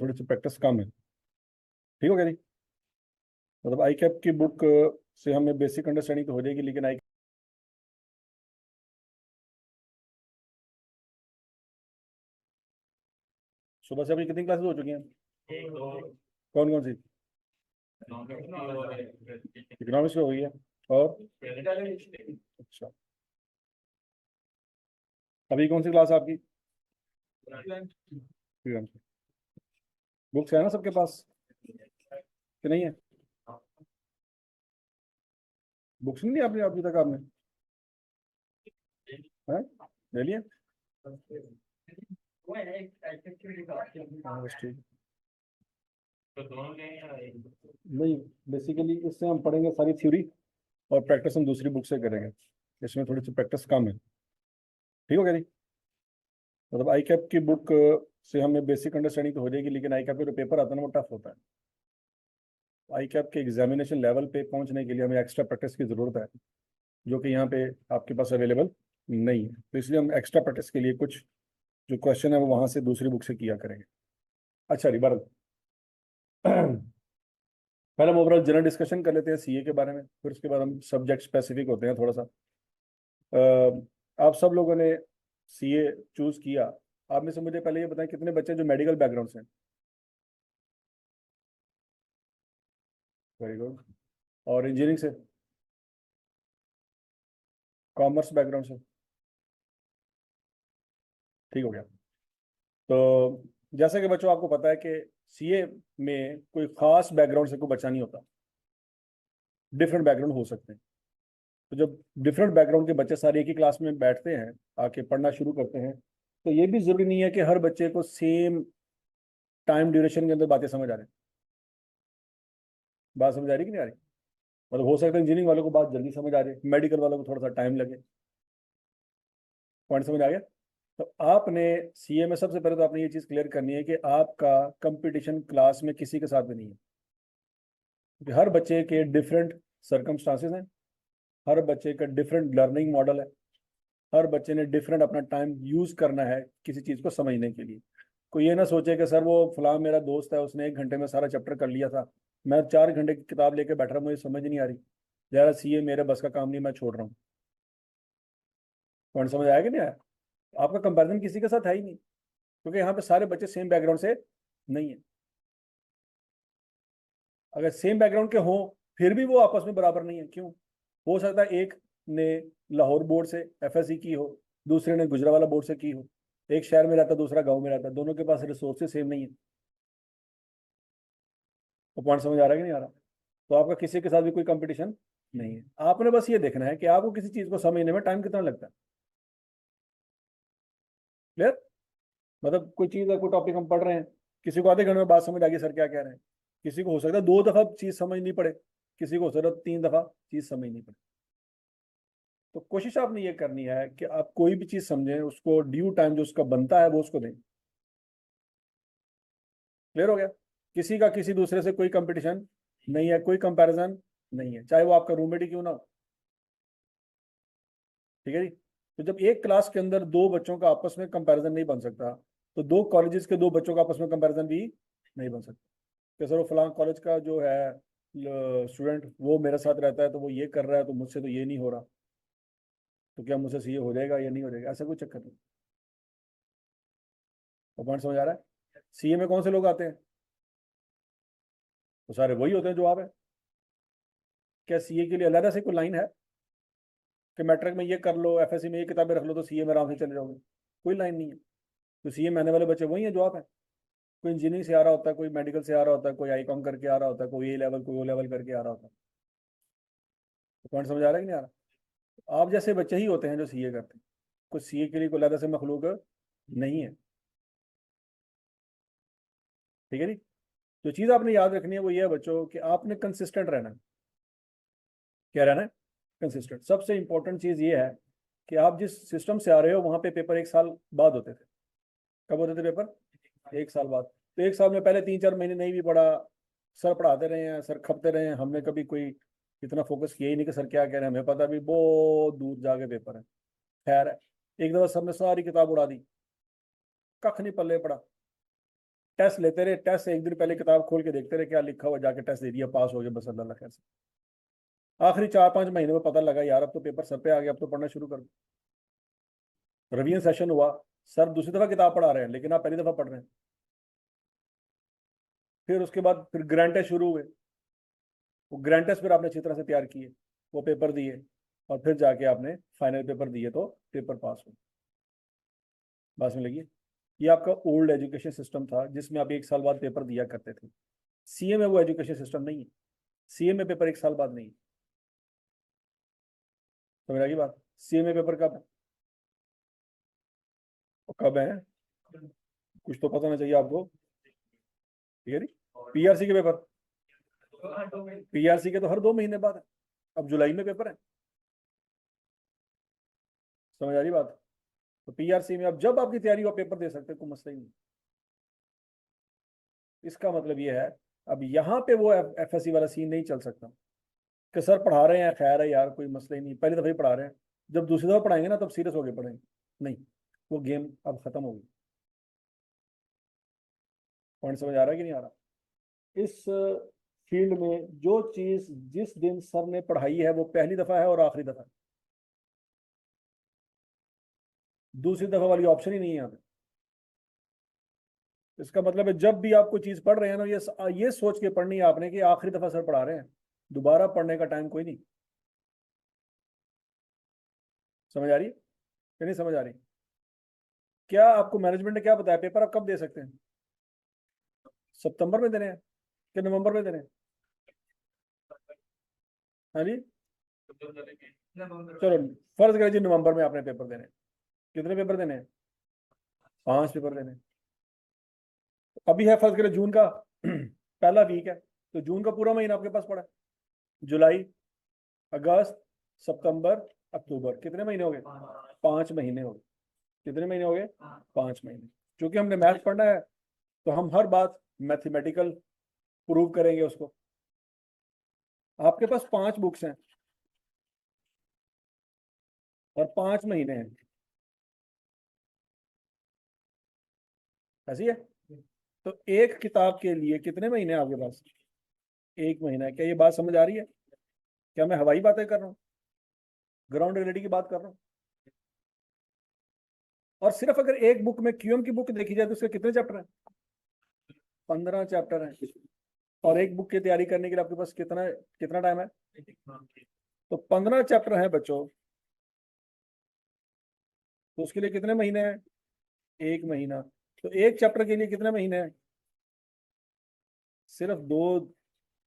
थोड़ी सी प्रैक्टिस कम है। ठीक हो गया जी। मतलब आई कैप की बुक से हमें बेसिक अंडरस्टैंडिंग तो हो जाएगी, लेकिन आई सुबह से अभी कितनी क्लासेस हो चुकी हैं? कौन कौन सी? इकोनॉमिक्स में हुई है। और अच्छा, अभी कौन सी क्लास है आपकी? बुक्स है ना सबके पास कि नहीं है? बुक्स नहीं ली आपने अभी तक आपने? हैं? ले लिए? हाँ, बस ठीक। नहीं, बेसिकली इससे हम पढ़ेंगे सारी थ्योरी और प्रैक्टिस हम दूसरी बुक से करेंगे। इसमें थोड़ी सी प्रैक्टिस कम है। ठीक हो गया जी। मतलब आई कैप की बुक से हमें बेसिक अंडरस्टैंडिंग तो हो जाएगी, लेकिन आई कैप का जो पेपर आता है ना वो टफ होता है। आई कैप के एग्जामिनेशन लेवल पे पहुंचने के लिए हमें एक्स्ट्रा प्रैक्टिस की ज़रूरत है, जो कि यहाँ पे आपके पास अवेलेबल नहीं है। तो इसलिए हम एक्स्ट्रा प्रैक्टिस के लिए कुछ जो क्वेश्चन है वो वहाँ से दूसरी बुक से किया करेंगे। अच्छा रिबार पहले हम ओवरऑल जनरल डिस्कशन कर लेते हैं सीए के बारे में, फिर उसके बाद हम सब्जेक्ट स्पेसिफिक होते हैं थोड़ा सा। आप सब लोगों ने सीए चूज किया। आप में से मुझे पहले ये बताएं कितने बच्चे जो मेडिकल बैकग्राउंड से हैं? Very good. और इंजीनियरिंग से? कॉमर्स बैकग्राउंड से? ठीक हो गया। तो जैसे कि बच्चों आपको पता है कि सीए में कोई खास बैकग्राउंड से कोई बच्चा नहीं होता, डिफरेंट बैकग्राउंड हो सकते हैं। तो जब डिफरेंट बैकग्राउंड के बच्चे सारे एक ही क्लास में बैठते हैं, आके पढ़ना शुरू करते हैं, तो ये भी जरूरी नहीं है कि हर बच्चे को सेम टाइम ड्यूरेशन के अंदर बातें समझ आ रही। बात समझ आ रही कि नहीं आ रही? मतलब हो सकता है इंजीनियरिंग वालों को बात जल्दी समझ आ रही, मेडिकल वालों को थोड़ा सा टाइम लगे। पॉइंट समझ आ गया? तो आपने सीए में सबसे पहले तो आपने ये चीज़ क्लियर करनी है कि आपका कंपटीशन क्लास में किसी के साथ भी नहीं है, क्योंकि हर बच्चे के डिफरेंट सर्कमस्टांसेस हैं, हर बच्चे का डिफरेंट लर्निंग मॉडल है, हर बच्चे ने डिफरेंट अपना टाइम यूज करना है किसी चीज़ को समझने के लिए। कोई ये ना सोचे कि सर वो फलां मेरा दोस्त है उसने 1 घंटे में सारा चैप्टर कर लिया था, मैं 4 घंटे की किताब लेके बैठ रहा हूँ, मुझे समझ नहीं आ रही। ज़रा सीए मेरे बस का काम नहीं, मैं छोड़ रहा हूँ। पॉइंट समझ आया कि नहीं आया? आपका कंपैरिजन किसी के साथ है ही नहीं, क्योंकि यहाँ पे सारे बच्चे सेम बैकग्राउंड से नहीं है। अगर सेम बैकग्राउंड के हों फिर भी वो आपस में बराबर नहीं है। क्यों? हो सकता है एक ने लाहौर बोर्ड से एफएससी की हो, दूसरे ने गुजरावाला बोर्ड से की हो, एक शहर में रहता दूसरा गांव में रहता, दोनों के पास रिसोर्सेज सेम नहीं है। तो पॉइंट समझ आ रहा है कि नहीं आ रहा? तो आपका किसी के साथ भी कोई कंपटीशन नहीं है। आपने बस ये देखना है कि आपको किसी चीज को समझने में टाइम कितना लगता है। क्लियर? मतलब कोई चीज है, कोई टॉपिक हम पढ़ रहे हैं, किसी को आधे घंटे में बात समझ आ गई सर क्या कह रहे हैं, किसी को हो सकता है 2 दफा चीज समझ नहीं पड़े, किसी को हो सकता है 3 दफा चीज समझ नहीं पड़े। तो कोशिश आपने ये करनी है कि आप कोई भी चीज समझें उसको ड्यू टाइम जो उसका बनता है वो उसको दें। क्लियर हो गया? किसी का किसी दूसरे से कोई कंपटीशन नहीं है, कोई कंपैरिजन नहीं है, चाहे वो आपका रूममेट ही क्यों ना हो। ठीक है जी। तो जब एक क्लास के अंदर दो बच्चों का आपस में कंपैरिजन नहीं बन सकता, तो दो कॉलेजेस के दो बच्चों का आपस में कंपैरिजन भी नहीं बन सकता। कि सर वो फलां कॉलेज का जो है स्टूडेंट वो मेरे साथ रहता है तो वो ये कर रहा है तो मुझसे तो ये नहीं हो रहा, तो क्या मुझसे सीए हो जाएगा या नहीं हो जाएगा? ऐसा कोई चक्कर नहीं। तो पॉइंट समझ आ रहा है? सीए में कौन से लोग आते हैं? तो सारे वही होते हैं जो आप है। क्या सीए के लिए अलग से कोई लाइन है कि मैट्रिक में ये कर लो, एफएससी में ये किताबें रख लो तो सीए में आराम से चले जाओगे? कोई लाइन नहीं है। तो सीए में आने वाले बच्चे वही हैं जो आप हैं। कोई इंजीनियरिंग से आ रहा होता है, कोई मेडिकल से आ रहा होता है, कोई आईकॉम करके आ रहा होता है, कोई ए लेवल कोई ओ लेवल करके आ रहा होता है। तो पॉइंट समझ आ रहा है कि नहीं आ रहा? आप जैसे बच्चे ही होते हैं जो सीए करते हैं, कुछ सीए के लिए कोई अलग से मखलूक नहीं है। ठीक है जी। जो चीज़ आपने याद रखनी है वो ये है बच्चों कि आपने कंसिस्टेंट रहना है। क्या रहना है? कंसिस्टेंट। सबसे इंपॉर्टेंट चीज़ ये है कि आप जिस सिस्टम से आ रहे हो वहाँ पे पेपर 1 साल बाद होते थे। कब होते थे पेपर? 1 साल बाद। तो 1 साल में पहले 3-4 महीने नहीं भी पढ़ा, सर पढ़ाते रहे हैं, सर खपते रहे हैं, हमने कभी कोई इतना फोकस किया ही नहीं कि सर क्या कह रहे हैं, हमें पता भी बहुत दूर जाके पेपर है। खैर है, एक दफा सर ने सारी किताब उड़ा दी, कख नहीं पल्ले पड़ा। टेस्ट लेते रहे, टेस्ट से एक दिन पहले किताब खोल के देखते रहे क्या लिखा हुआ, जाके टेस्ट दे दिया, पास हो गए, बस अल्लाह खैर से। आखिरी 4-5 महीने में पता लगा यार अब तो पेपर सर पे आ गया, अब तो पढ़ना शुरू कर दो। रिवीजन सेशन हुआ, सर दूसरी दफा किताब पढ़ा रहे हैं लेकिन आप पहली दफा पढ़ रहे हैं। फिर उसके बाद फिर ग्रैंड टेस्ट शुरू हुए, वो ग्रैंड टेस्ट फिर आपने अच्छी तरह से तैयार किए, वो पेपर दिए, और फिर जाके आपने फाइनल पेपर दिए तो पेपर पास हुए। बात में लगी। ये आपका ओल्ड एजुकेशन सिस्टम था जिसमें आप 1 साल बाद पेपर दिया करते थे। सीए में वो एजुकेशन सिस्टम नहीं है, सीए में पेपर 1 साल बाद नहीं है। समझ आ गई बात? सीए में पेपर कब है? और कब है? कुछ तो पता ना चाहिए आपको, ठीक है? पीआरसी के पेपर, पीआरसी के तो हर 2 महीने बाद है। अब जुलाई में पेपर है। समझ आ रही बात? तो पीआरसी में अब जब आपकी तैयारी हो आप पेपर दे सकते हो, कोई मसला ही नहीं। इसका मतलब ये है अब यहाँ पे वो एफएससी वाला सीन नहीं चल सकता कि सर पढ़ा रहे हैं खैर है यार कोई मसला ही नहीं, पहली दफा ही पढ़ा रहे हैं, जब दूसरी दफा पढ़ाएंगे ना तब सीरियस होकर पढ़ेंगे। नहीं, वो गेम अब खत्म हो गई। पॉइंट समझ आ रहा है कि नहीं आ रहा? इस फील्ड में जो चीज जिस दिन सर ने पढ़ाई है वो पहली दफा है और आखिरी दफा है, दूसरी दफा वाली ऑप्शन ही नहीं है यहाँ पे। इसका मतलब है जब भी आप कोई चीज पढ़ रहे हैं ना, ये सोच के पढ़नी है आपने कि आखिरी दफा सर पढ़ा रहे हैं, दोबारा पढ़ने का टाइम कोई नहीं। समझ आ रही है कि नहीं समझ आ रही? क्या आपको मैनेजमेंट ने क्या बताया पेपर आप कब दे सकते हैं? सितंबर में देने हैं कि नवंबर में देने हैं? हाँ जी, चलो फर्ज करिए जी नवंबर में आपने पेपर देने हैं। कितने पेपर देने हैं? 5 पेपर देने हैं। अभी है फर्ज करिए जून का पहला वीक है, तो जून का पूरा महीना आपके पास पड़ा है। जुलाई, अगस्त, सितंबर, अक्टूबर, कितने महीने हो गए? 5 महीने हो गए। कितने महीने हो गए? 5 महीने। क्योंकि हमने मैथ पढ़ना है तो हम हर बात मैथमेटिकल प्रूव करेंगे उसको। आपके पास 5 बुक्स हैं और 5 महीने हैं, ऐसी है? तो एक किताब के लिए कितने महीने हैं आपके पास? 1 महीना है। क्या ये बात समझ आ रही है? क्या मैं हवाई बातें कर रहा हूँ? ग्राउंड रियलिटी की बात कर रहा हूँ। और सिर्फ अगर एक बुक में क्यूएम की बुक देखी जाए तो उसके कितने चैप्टर हैं? 15 चैप्टर हैं। और एक बुक की तैयारी करने के लिए आपके पास कितना कितना टाइम है? तो 15 चैप्टर हैं बच्चों, तो उसके लिए कितने महीने हैं? 1 महीना। तो एक चैप्टर के लिए कितने महीने हैं? सिर्फ 2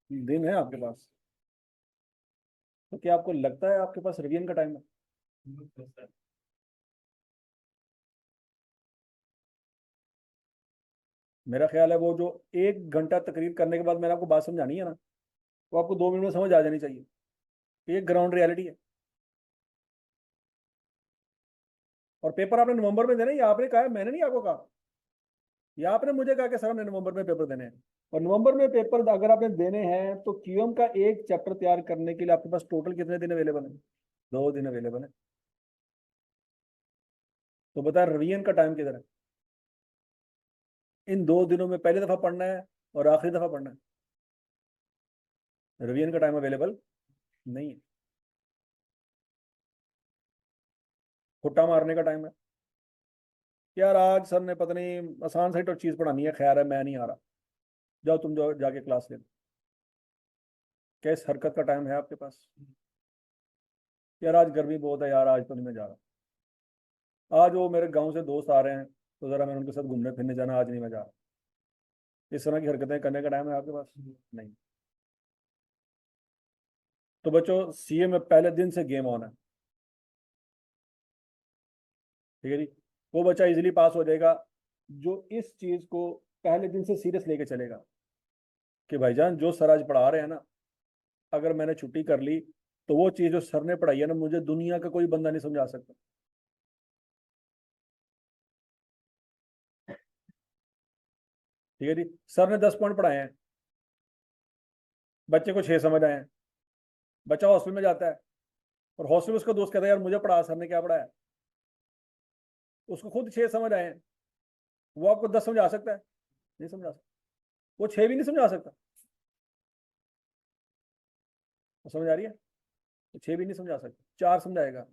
दिन है आपके पास। तो क्या आपको लगता है आपके पास रिवीजन का टाइम है? मेरा ख्याल है वो जो 1 घंटा तकरीर करने के बाद मैंने आपको बात समझानी है ना, वो आपको 2 मिनट में समझ आ जानी चाहिए। ये ग्राउंड रियलिटी है। और पेपर आपने नवंबर में देना है, ये आपने कहा है, मैंने नहीं आपको कहा। ये आपने मुझे कहा कि सर हमने नवंबर में पेपर देने हैं। और नवंबर में पेपर अगर आपने देने हैं तो क्यूएम का एक चैप्टर तैयार करने के लिए आपके पास टोटल कितने दिन अवेलेबल है? 2 दिन अवेलेबल है। तो बता रिवीजन का टाइम किधर है? इन 2 दिनों में पहली दफा पढ़ना है और आखिरी दफा पढ़ना है, रिवीजन का टाइम अवेलेबल नहीं है। फुट्टा मारने का टाइम है यार, आज सर ने पता नहीं आसान सी तो चीज पढ़ानी है, खैर है मैं नहीं आ रहा, जाओ तुम जाओ जाके क्लास ले लो। क्या इस हरकत का टाइम है आपके पास? यार आज गर्मी बहुत है यार, आज तो नहीं मैं जा रहा। आज वो मेरे गांव से दोस्त आ रहे हैं तो जरा मैं उनके साथ घूमने फिरने जाना, आज नहीं मैं जा रहा। इस तरह की हरकतें करने का टाइम है आपके पास? नहीं। तो बच्चों सीए में पहले दिन से गेम ऑन है, ठीक है जी? वो बच्चा इजीली पास हो जाएगा जो इस चीज को पहले दिन से सीरियस लेके चलेगा कि भाईजान जो सर आज पढ़ा रहे हैं ना, अगर मैंने छुट्टी कर ली तो वो चीज जो सर ने पढ़ाई है ना, मुझे दुनिया का कोई बंदा नहीं समझा सकता। ठीक है जी? सर ने 10 पॉइंट पढ़ाए हैं, बच्चे को 6 समझ आए हैं, बच्चा हॉस्टल में जाता है और हॉस्टल में उसका दोस्त कहता है यार मुझे पढ़ा, सर ने क्या पढ़ाया? उसको खुद 6 समझ आए हैं, वो आपको 10 समझा सकता है? नहीं समझा सकता, वो 6 भी नहीं समझा सकता। वो समझ आ रही है? तो 6 भी नहीं समझा सकता, 4 समझाएगा,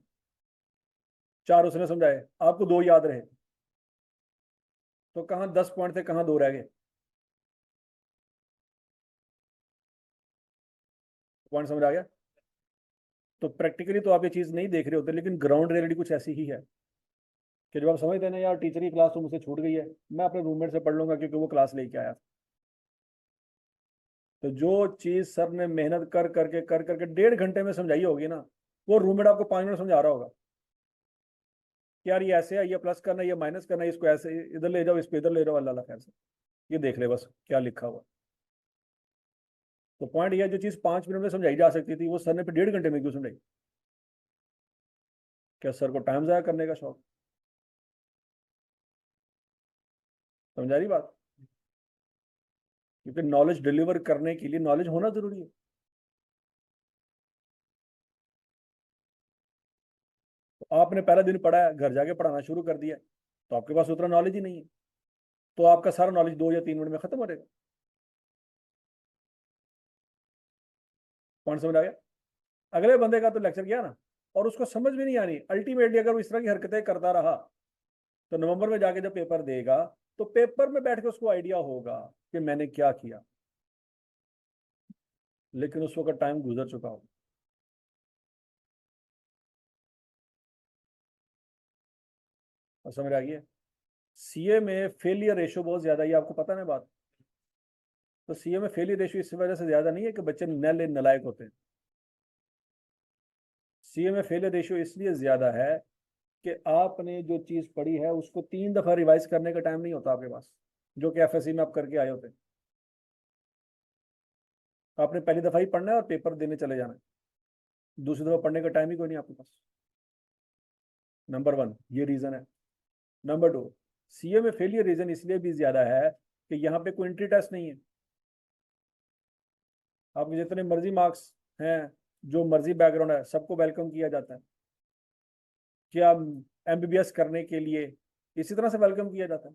4 उसने समझाए, आपको 2 याद रहे, तो कहाँ 10 पॉइंट थे, कहाँ 2 रह गए? पॉइंट समझ आ गया? तो प्रैक्टिकली तो आप ये चीज नहीं देख रहे होते, लेकिन ग्राउंड रियलिटी कुछ ऐसी ही है कि जब आप समझते हैं ना यार टीचर की क्लास तो मुझसे छूट गई है, मैं अपने रूममेट से पढ़ लूंगा क्योंकि वो क्लास लेके आया। तो जो चीज सर ने मेहनत कर करके 1.5 घंटे में समझाई होगी ना, वो रूममेट आपको 5 मिनट समझा रहा होगा कि यार ये ऐसे है, ये प्लस करना, ये माइनस करना, इसको ऐसे इधर ले जाओ, इसको इधर ले जाओ, अल्लाह खैर से ये देख ले बस क्या लिखा हुआ। तो पॉइंट ये है, जो चीज 5 मिनट में समझाई जा सकती थी वो सर ने फिर 1.5 घंटे में क्यों समझाई? क्या सर को टाइम जाया करने का शौक? समझा रही बात? क्योंकि नॉलेज डिलीवर करने के लिए नॉलेज होना जरूरी है। तो आपने पहला दिन पढ़ा है, घर जाके पढ़ाना शुरू कर दिया, तो आपके पास उतना नॉलेज ही नहीं है, तो आपका सारा नॉलेज 2 या 3 मिनट में खत्म हो जाएगा। पॉइंट समझ आ गया? अगले बंदे का तो लेक्चर किया ना, और उसको समझ में नहीं आ रही, अल्टीमेटली अगर वो इस तरह की हरकतें करता रहा, तो नवंबर में जाके जब पेपर देगा, तो पेपर में बैठ के उसको आइडिया होगा कि मैंने क्या किया, लेकिन उस वक्त टाइम गुजर चुका हो। और समझ आ गई है? सीए में फेलियर रेशियो बहुत ज्यादा है, ये आपको पता है बात? तो सीए में फेलियर रेशियो इस वजह से ज्यादा नहीं है कि बच्चे नलायक होते हैं। सीए में फेलियर रेशियो इसलिए ज्यादा है कि आपने जो चीज पढ़ी है उसको 3 दफा रिवाइज करने का टाइम नहीं होता आपके पास, जो कि एफएससी में आप करके आए होते हैं। आपने पहली दफा ही पढ़ना है और पेपर देने चले जाना है, दूसरी दफा पढ़ने का टाइम ही कोई नहीं आपके पास। नंबर 1 ये रीजन है। नंबर 2, सीए में फेलियर रीजन इसलिए भी ज्यादा है कि यहाँ पे कोई एंट्री टेस्ट नहीं है। आपके जितने मर्जी मार्क्स हैं, जो मर्जी बैकग्राउंड है, सबको वेलकम किया जाता है। क्या एमबीबीएस करने के लिए इसी तरह से वेलकम किया जाता है,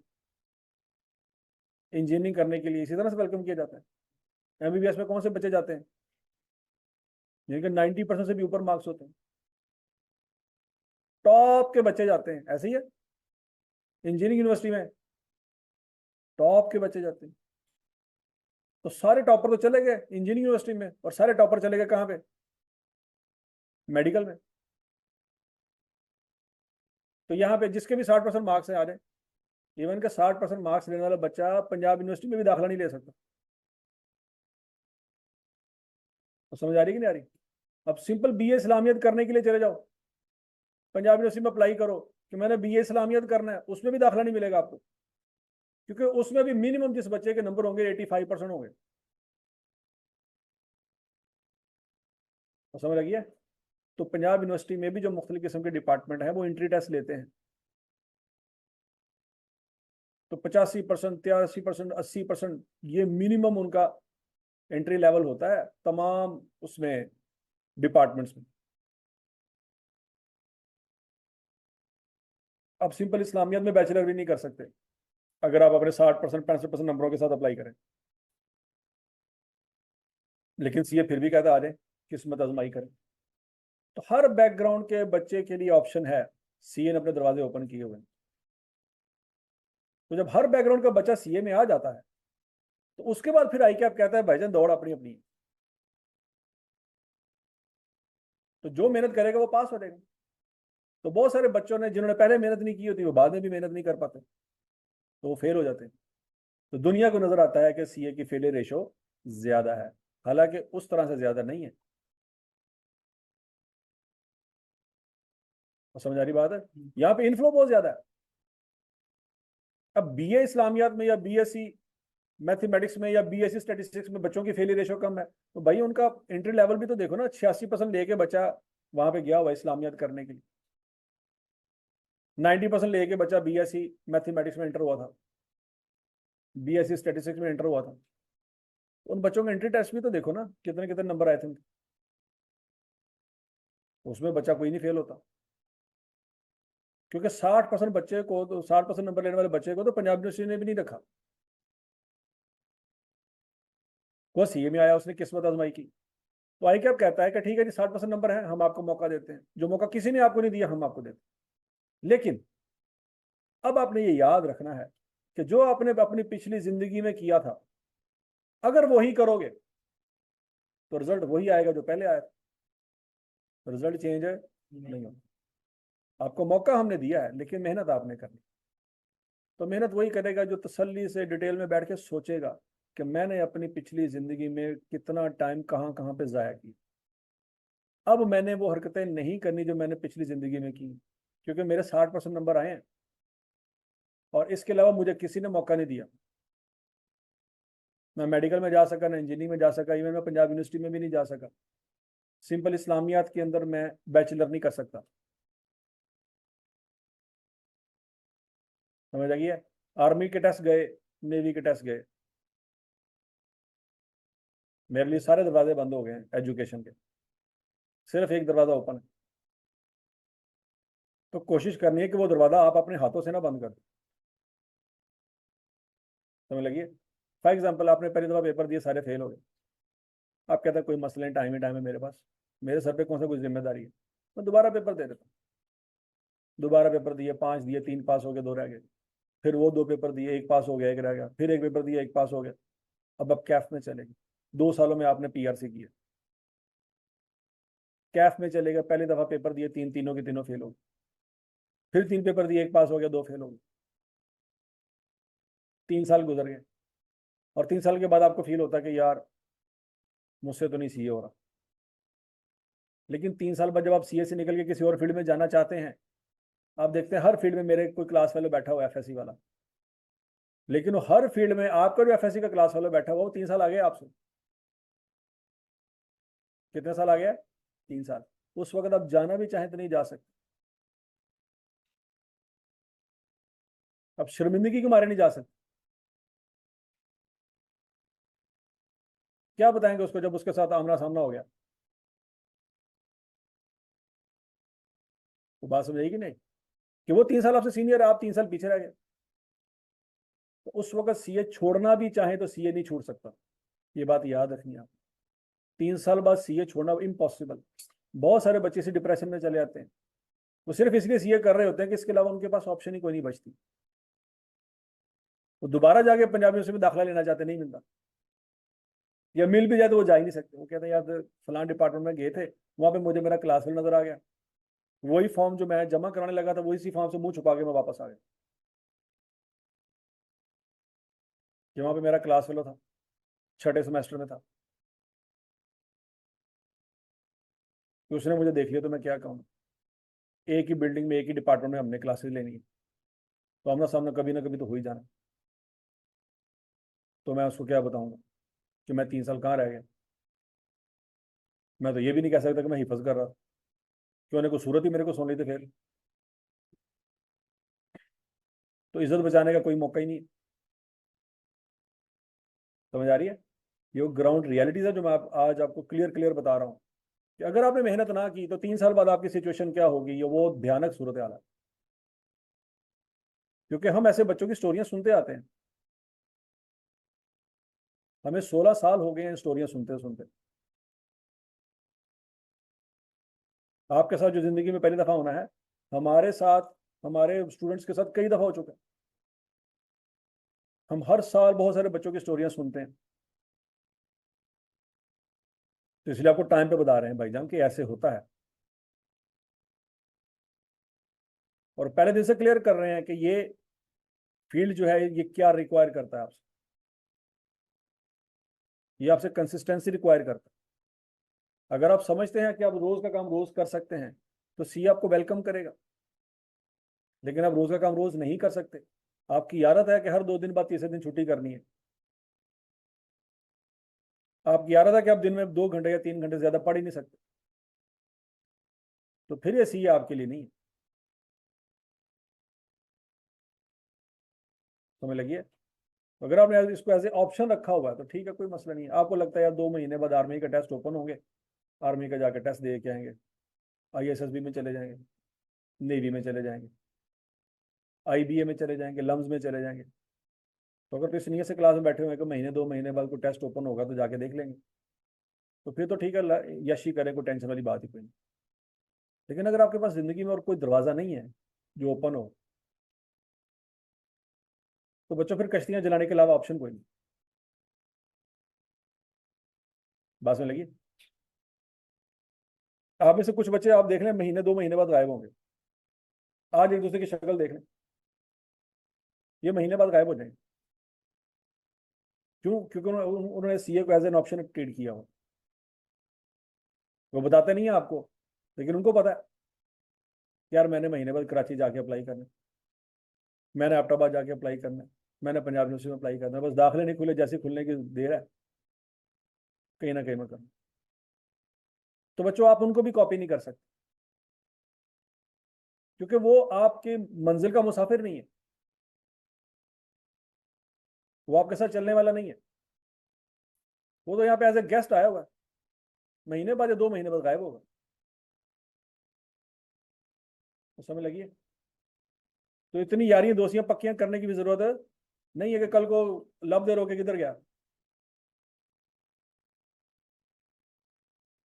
इंजीनियरिंग करने के लिए इसी तरह से वेलकम किया जाता है। एमबीबीएस में कौन से बच्चे जाते हैं जिनके 90% से भी ऊपर मार्क्स होते हैं? टॉप के बच्चे जाते हैं, ऐसे ही है। इंजीनियरिंग यूनिवर्सिटी में टॉप के बच्चे जाते हैं। तो सारे टॉपर तो चले गए इंजीनियरिंग यूनिवर्सिटी में, और सारे टॉपर चले गए कहाँ पे? मेडिकल में। तो यहाँ पे जिसके भी 60% मार्क्स हैं आ रहे, इवन के 60% मार्क्स लेने वाला बच्चा पंजाब यूनिवर्सिटी में भी दाखिला नहीं ले सकता। तो समझ आ रही कि नहीं आ रही? अब सिंपल बीए इस्लामियत करने के लिए चले जाओ, पंजाब यूनिवर्सिटी में अप्लाई करो कि मैंने बीए इस्लामियत करना है, उसमें भी दाखिला नहीं मिलेगा आपको, क्योंकि उसमें भी मिनिमम जिस बच्चे के नंबर होंगे 85% होंगे। तो समझ लगी है? तो पंजाब यूनिवर्सिटी में भी जो मुख्तलिफ किस्म के डिपार्टमेंट है वो एंट्री टेस्ट लेते हैं। तो 85%, 83%, 80% ये मिनिमम उनका एंट्री लेवल होता है तमाम उसमें डिपार्टमेंट्स में। अब सिंपल इस्लामियत में बैचलर भी नहीं कर सकते अगर आप अपने 60%, 65% नंबरों के साथ अप्लाई करें, लेकिन सीए फिर भी कहता आ जाए, किस्मत आजमाई करें। तो हर बैकग्राउंड के बच्चे के लिए ऑप्शन है, सीए ने अपने दरवाजे ओपन किए हुए हैं। तो जब हर बैकग्राउंड का बच्चा सीए में आ जाता है, तो उसके बाद फिर आई कैप कहता है भाईजान दौड़ अपनी अपनी। तो जो मेहनत करेगा वो पास हो जाएगा। तो बहुत सारे बच्चों ने जिन्होंने पहले मेहनत नहीं की होती वो बाद में भी मेहनत नहीं कर पाते, तो वो फेल हो जाते हैं। तो दुनिया को नजर आता है कि सीए की फेलियर रेशो ज्यादा है, हालांकि उस तरह से ज्यादा नहीं है। और समझ आ रही बात है? यहाँ पे इनफ्लो बहुत ज्यादा है। अब बीए इस्लामियात में या बीएससी मैथमेटिक्स में या बीएससी स्टैटिस्टिक्स में बच्चों की फेलियर रेशो कम है, तो भाई उनका एंट्री लेवल भी तो देखो ना, 86% लेके बच्चा वहां पे गया हुआ इस्लामियात करने के लिए, 90% लेके बच्चा बीएससी मैथमेटिक्स में एंटर हुआ था, बीएससी स्टैटिस्टिक्स में एंटर हुआ था। उन बच्चों का एंट्री टेस्ट भी तो देखो ना, कितने कितने नंबर आए थे उनके। उसमें बच्चा कोई नहीं फेल होता, क्योंकि 60% बच्चे को तो 60% नंबर लेने वाले बच्चे को तो पंजाब यूनिवर्सिटी ने भी नहीं रखा। वो सीए में आया, उसने किस्मत आजमाई की, तो आई कैप कहता है कि ठीक है जी 60% नंबर है, हम आपको मौका देते हैं, जो मौका किसी ने आपको नहीं दिया हम आपको देते हैं। लेकिन अब आपने ये याद रखना है कि जो आपने अपनी पिछली जिंदगी में किया था, अगर वही करोगे तो रिजल्ट वही आएगा जो पहले आया था, रिजल्ट चेंज है नहीं होगा। आपको मौका हमने दिया है, लेकिन मेहनत आपने करनी। तो मेहनत वही करेगा जो तसल्ली से डिटेल में बैठ के सोचेगा कि मैंने अपनी पिछली जिंदगी में कितना टाइम कहाँ कहाँ पे जाया किया, अब मैंने वो हरकतें नहीं करनी जो मैंने पिछली जिंदगी में की, क्योंकि मेरे 60% नंबर आए हैं और इसके अलावा मुझे किसी ने मौका नहीं दिया। मैं मेडिकल में जा सका, ना इंजीनियरिंग में जा सका, इवन मैं पंजाब यूनिवर्सिटी में भी नहीं जा सका, सिंपल इस्लामियात के अंदर मैं बैचलर नहीं कर सकता। समझ आ गई है? आर्मी के टेस्ट गए, नेवी के टेस्ट गए, मेरे लिए सारे दरवाजे बंद हो गए हैं एजुकेशन के, सिर्फ एक दरवाजा ओपन है। तो कोशिश करनी है कि वो दरवाजा आप अपने हाथों से ना बंद कर दो। समझ लगी? फॉर एग्जाम्पल, आपने पहली दफा पेपर दिए, सारे फेल हो गए, आप कहते हैं कोई मसला नहीं, टाइम ही टाइम है मेरे पास, मेरे सर पे कौन सा कुछ जिम्मेदारी है, मैं दोबारा पेपर दे देता हूँ। दोबारा पेपर दिए, 5 दिए, 3 पास हो गए, 2 रह गए। फिर वो 2 पेपर दिए, 1 पास हो गया, 1 रह गया, फिर 1 पेपर दिया, 1 पास हो गया। अब कैफ में चलेगी, 2 सालों में आपने पीआरसी किया, कैफ में चलेगा, पहली दफा पेपर दिए, तीनों के तीनों फेल हो गए, फिर 3 पेपर दिए, 1 पास हो गया, 2 फेल हो गए, 3 साल गुजर गए। और 3 साल के बाद आपको फील होता है कि यार मुझसे तो नहीं सीए हो रहा। लेकिन 3 साल बाद जब आप सीए से निकल के किसी और फील्ड में जाना चाहते हैं, आप देखते हैं हर फील्ड में मेरे कोई क्लास फेलो बैठा हुआ है, एफएससी वाला, लेकिन वो हर फील्ड में आपका जो एफएससी का क्लास फेलो बैठा हुआ वो 3 साल आ गया आपसे। कितने साल आ गया? 3 साल। उस वक्त आप जाना भी चाहें तो नहीं जा सकते। अब शर्मिंदगी के मारे नहीं जा सकते। क्या बताएंगे उसको जब उसके साथ आमना सामना हो गया? वो बात समझ आएगी नहीं कि वो 3 साल आपसे सीनियर है, आप 3 साल पीछे रह गए। तो उस वक्त सीए छोड़ना भी चाहे तो सीए नहीं छोड़ सकता, ये बात याद रखनी है आप। 3 साल बाद सीए छोड़ना इम्पॉसिबल। बहुत सारे बच्चे से डिप्रेशन में चले जाते हैं, वो सिर्फ इसलिए सीए कर रहे होते हैं कि इसके अलावा उनके पास ऑप्शन ही कोई नहीं बचती। वो दोबारा जाके पंजाब यूनिवर्सिटी में दाखिला लेना चाहते, नहीं मिलता, या मिल भी जाए तो वो जा ही नहीं सकते। वो कहते हैं यार फलान डिपार्टमेंट में गए थे, वहां पे मुझे मेरा क्लास फेल नजर आ गया, वही फॉर्म जो मैं जमा कराने लगा था वही सी फॉर्म से मुंह छुपा के मैं वापस आ गया कि वहां पे मेरा क्लास फेलो था, 6ठे सेमेस्टर में था। तो उसने मुझे देख लिया तो मैं क्या कहूँ, एक ही बिल्डिंग में एक ही डिपार्टमेंट में हमने क्लासेस लेनी है, तो आमना सामना कभी ना कभी तो हो ही जाना। तो मैं उसको क्या बताऊंगा कि मैं 3 साल कहाँ रह गया? मैं तो ये भी नहीं कह सकता कि मैं हिफज कर रहा था, कि उन्हें कोई सूरत ही मेरे को सुन ली थी फिर। तो इज्जत बचाने का कोई मौका ही नहीं है। समझ आ रही है? ये ग्राउंड रियलिटीज है जो मैं आज आपको क्लियर क्लियर बता रहा हूँ कि अगर आपने मेहनत ना की तो 3 साल बाद आपकी सिचुएशन क्या होगी, ये वो भयानक सूरत हाल है। क्योंकि हम ऐसे बच्चों की स्टोरियां सुनते आते हैं, हमें 16 साल हो गए हैं स्टोरियां सुनते सुनते। आपके साथ जो जिंदगी में पहली दफा होना है, हमारे साथ, हमारे स्टूडेंट्स के साथ कई दफा हो चुका है। हम हर साल बहुत सारे बच्चों की स्टोरियां सुनते हैं, तो इसलिए आपको टाइम पे बता रहे हैं भाईजान कि ऐसे होता है। और पहले दिन से क्लियर कर रहे हैं कि ये फील्ड जो है ये क्या रिक्वायर करता है आपसे, ये आपसे कंसिस्टेंसी रिक्वायर करता है। अगर आप समझते हैं कि आप रोज का काम रोज कर सकते हैं तो सी आपको वेलकम करेगा। लेकिन आप रोज का काम रोज नहीं कर सकते, आपकी आदत है कि हर 2 दिन बाद तीसरे दिन छुट्टी करनी है, आपकी आदत है कि आप दिन में 2 घंटे या 3 घंटे ज्यादा पढ़ ही नहीं सकते, तो फिर ये सी आपके लिए नहीं है। समझ लगी है? अगर आपने इसको एज ए ऑप्शन रखा हुआ है तो ठीक है, कोई मसला नहीं है। आपको लगता है यार 2 महीने बाद आर्मी का टेस्ट ओपन होंगे, आर्मी का जाकर टेस्ट दे के आएंगे, आईएसएसबी में चले जाएंगे, नेवी में चले जाएंगे, आईबीए में चले जाएंगे, लम्स में चले जाएंगे, तो अगर किसी सीनियर से क्लास में बैठे हुए हैं कि महीने 2 महीने बाद कोई टेस्ट ओपन होगा तो जाके देख लेंगे, तो फिर तो ठीक है, यश ही करें, कोई टेंशन वाली बात ही कोई नहीं। लेकिन अगर आपके पास जिंदगी में और कोई दरवाजा नहीं है जो ओपन हो, तो बच्चों फिर कश्तियां जलाने के अलावा ऑप्शन कोई नहीं। बात में लगी? आप में से कुछ बच्चे आप देख लें महीने 2 महीने बाद गायब होंगे। आज एक दूसरे की शक्ल देख लें, ये महीने बाद गायब हो जाएंगे। क्यों? क्योंकि उन्होंने सीए को एज एन ऑप्शन ट्रीट किया हो। वो बताते नहीं है आपको, लेकिन उनको पता है यार मैंने महीने बाद कराची जाके अप्लाई करना, मैंने एबटाबाद जाके अप्लाई करना, मैंने पंजाब यूनिवर्सिटी में अप्लाई करना, बस दाखिले नहीं खुले, जैसे खुलने की देर है कहीं ना कहीं मैं करना। तो बच्चों आप उनको भी कॉपी नहीं कर सकते, क्योंकि वो आपके मंजिल का मुसाफिर नहीं है, वो आपके साथ चलने वाला नहीं है। वो तो यहाँ पे एज ए गेस्ट आया हुआ है, महीने बाद या 2 महीने बाद गायब होगा। तो समझ लगी है? तो इतनी यारियां दोस्तियां पक्कियां करने की भी जरूरत नहीं है कि कल को लब दे रोके किधर गया।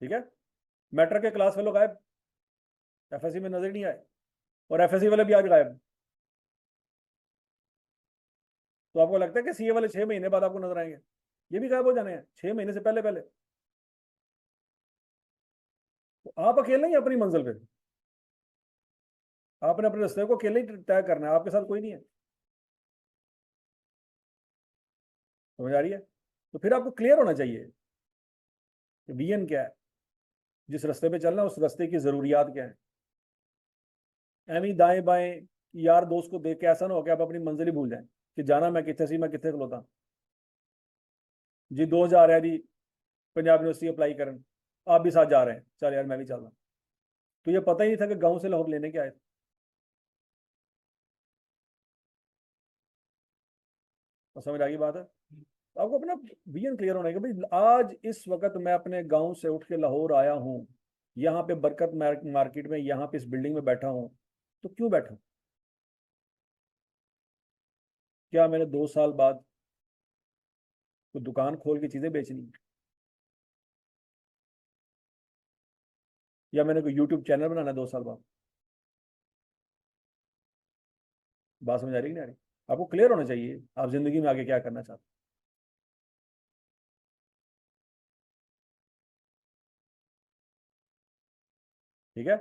ठीक है? मैट्रिक के क्लास फेलो गायब, एफएससी में नजर नहीं आए, और एफएससी वाले भी आज गायब। तो आपको लगता है कि सीए वाले 6 महीने बाद आपको नजर आएंगे? ये भी गायब हो जाने हैं 6 महीने से पहले पहले। तो आप अकेले ही अपनी मंजिल पे, आपने अपने रास्ते को अकेले ही तय करना है, आपके साथ कोई नहीं है। समझ आ रही है? तो फिर आपको क्लियर होना चाहिए कि विजन क्या है, जिस रास्ते पे चलना है उस रास्ते की जरूरियात क्या है। एवं दाएं बाएं यार दोस्त को देख के ऐसा ना हो कि आप अपनी मंजिल ही भूल जाएं कि जाना मैं कितने सी, मैं कितने खलोता जी, 2000 है जी, पंजाब यूनिवर्सिटी अप्लाई करन, आप भी साथ जा रहे हैं, चल यार मैं भी चल रहा। तो ये पता ही नहीं था कि गांव से लाहौर लेने के आए थे। तो समझ आ गई बात है? तो आपको अपना विजन क्लियर होना है कि भाई आज इस वक्त मैं अपने गांव से उठ के लाहौर आया हूँ, यहाँ पे बरकत मार्केट में, यहाँ पे इस बिल्डिंग में बैठा हूँ, तो क्यों बैठा हूँ? क्या मैंने 2 साल बाद कोई दुकान खोल के चीजें बेचनी है, या मैंने कोई यूट्यूब चैनल बनाना है 2 साल बाद? बात समझ आ रही है कि नहीं आ रही? आपको क्लियर होना चाहिए आप जिंदगी में आगे क्या करना चाहते हैं। ठीक है?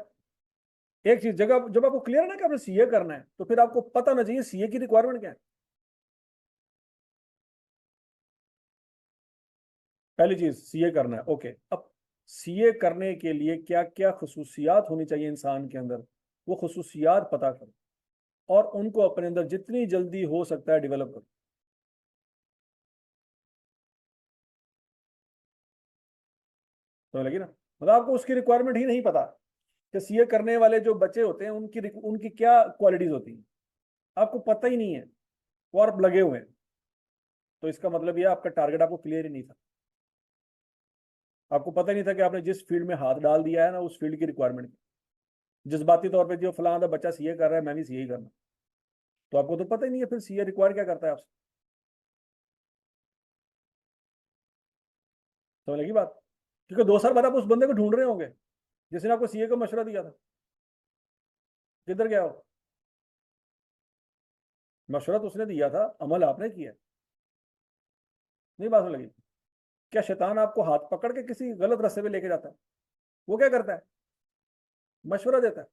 एक चीज जगह जब आपको क्लियर है ना कि आपने सीए करना है, तो फिर आपको पता ना चाहिए सीए की रिक्वायरमेंट क्या है। पहली चीज सीए करना है, ओके। अब सीए करने के लिए क्या क्या खसूसियात होनी चाहिए इंसान के अंदर, वो खसूसियात पता करो और उनको अपने अंदर जितनी जल्दी हो सकता है डेवलप करो। तो लगी ना? मतलब आपको उसकी रिक्वायरमेंट ही नहीं पता कि सीए करने वाले जो बच्चे होते हैं उनकी उनकी क्या क्वालिटीज होती हैं, आपको पता ही नहीं है, और आप लगे हुए हैं। तो इसका मतलब यह आपका टारगेट आपको क्लियर ही नहीं था, आपको पता ही नहीं था कि आपने जिस फील्ड में हाथ डाल दिया है ना उस फील्ड की रिक्वायरमेंट, जज्बाती तौर पे जो फलां दा बच्चा सीए कर रहा है मैं भी सीए ही करना। तो आपको तो पता ही नहीं है फिर सीए रिक्वायर क्या करता है आपसे। समझ लगी बात? क्योंकि 2 साल बाद आप उस बंदे को ढूंढ रहे होंगे जिसने आपको सीए का मशवरा दिया था, किधर गया हो? मशवरा तो उसने दिया था, अमल आपने किया। नहीं बात लगी? क्या शैतान आपको हाथ पकड़ के किसी गलत रास्ते पे लेके जाता है? वो क्या करता है? मशवरा देता है।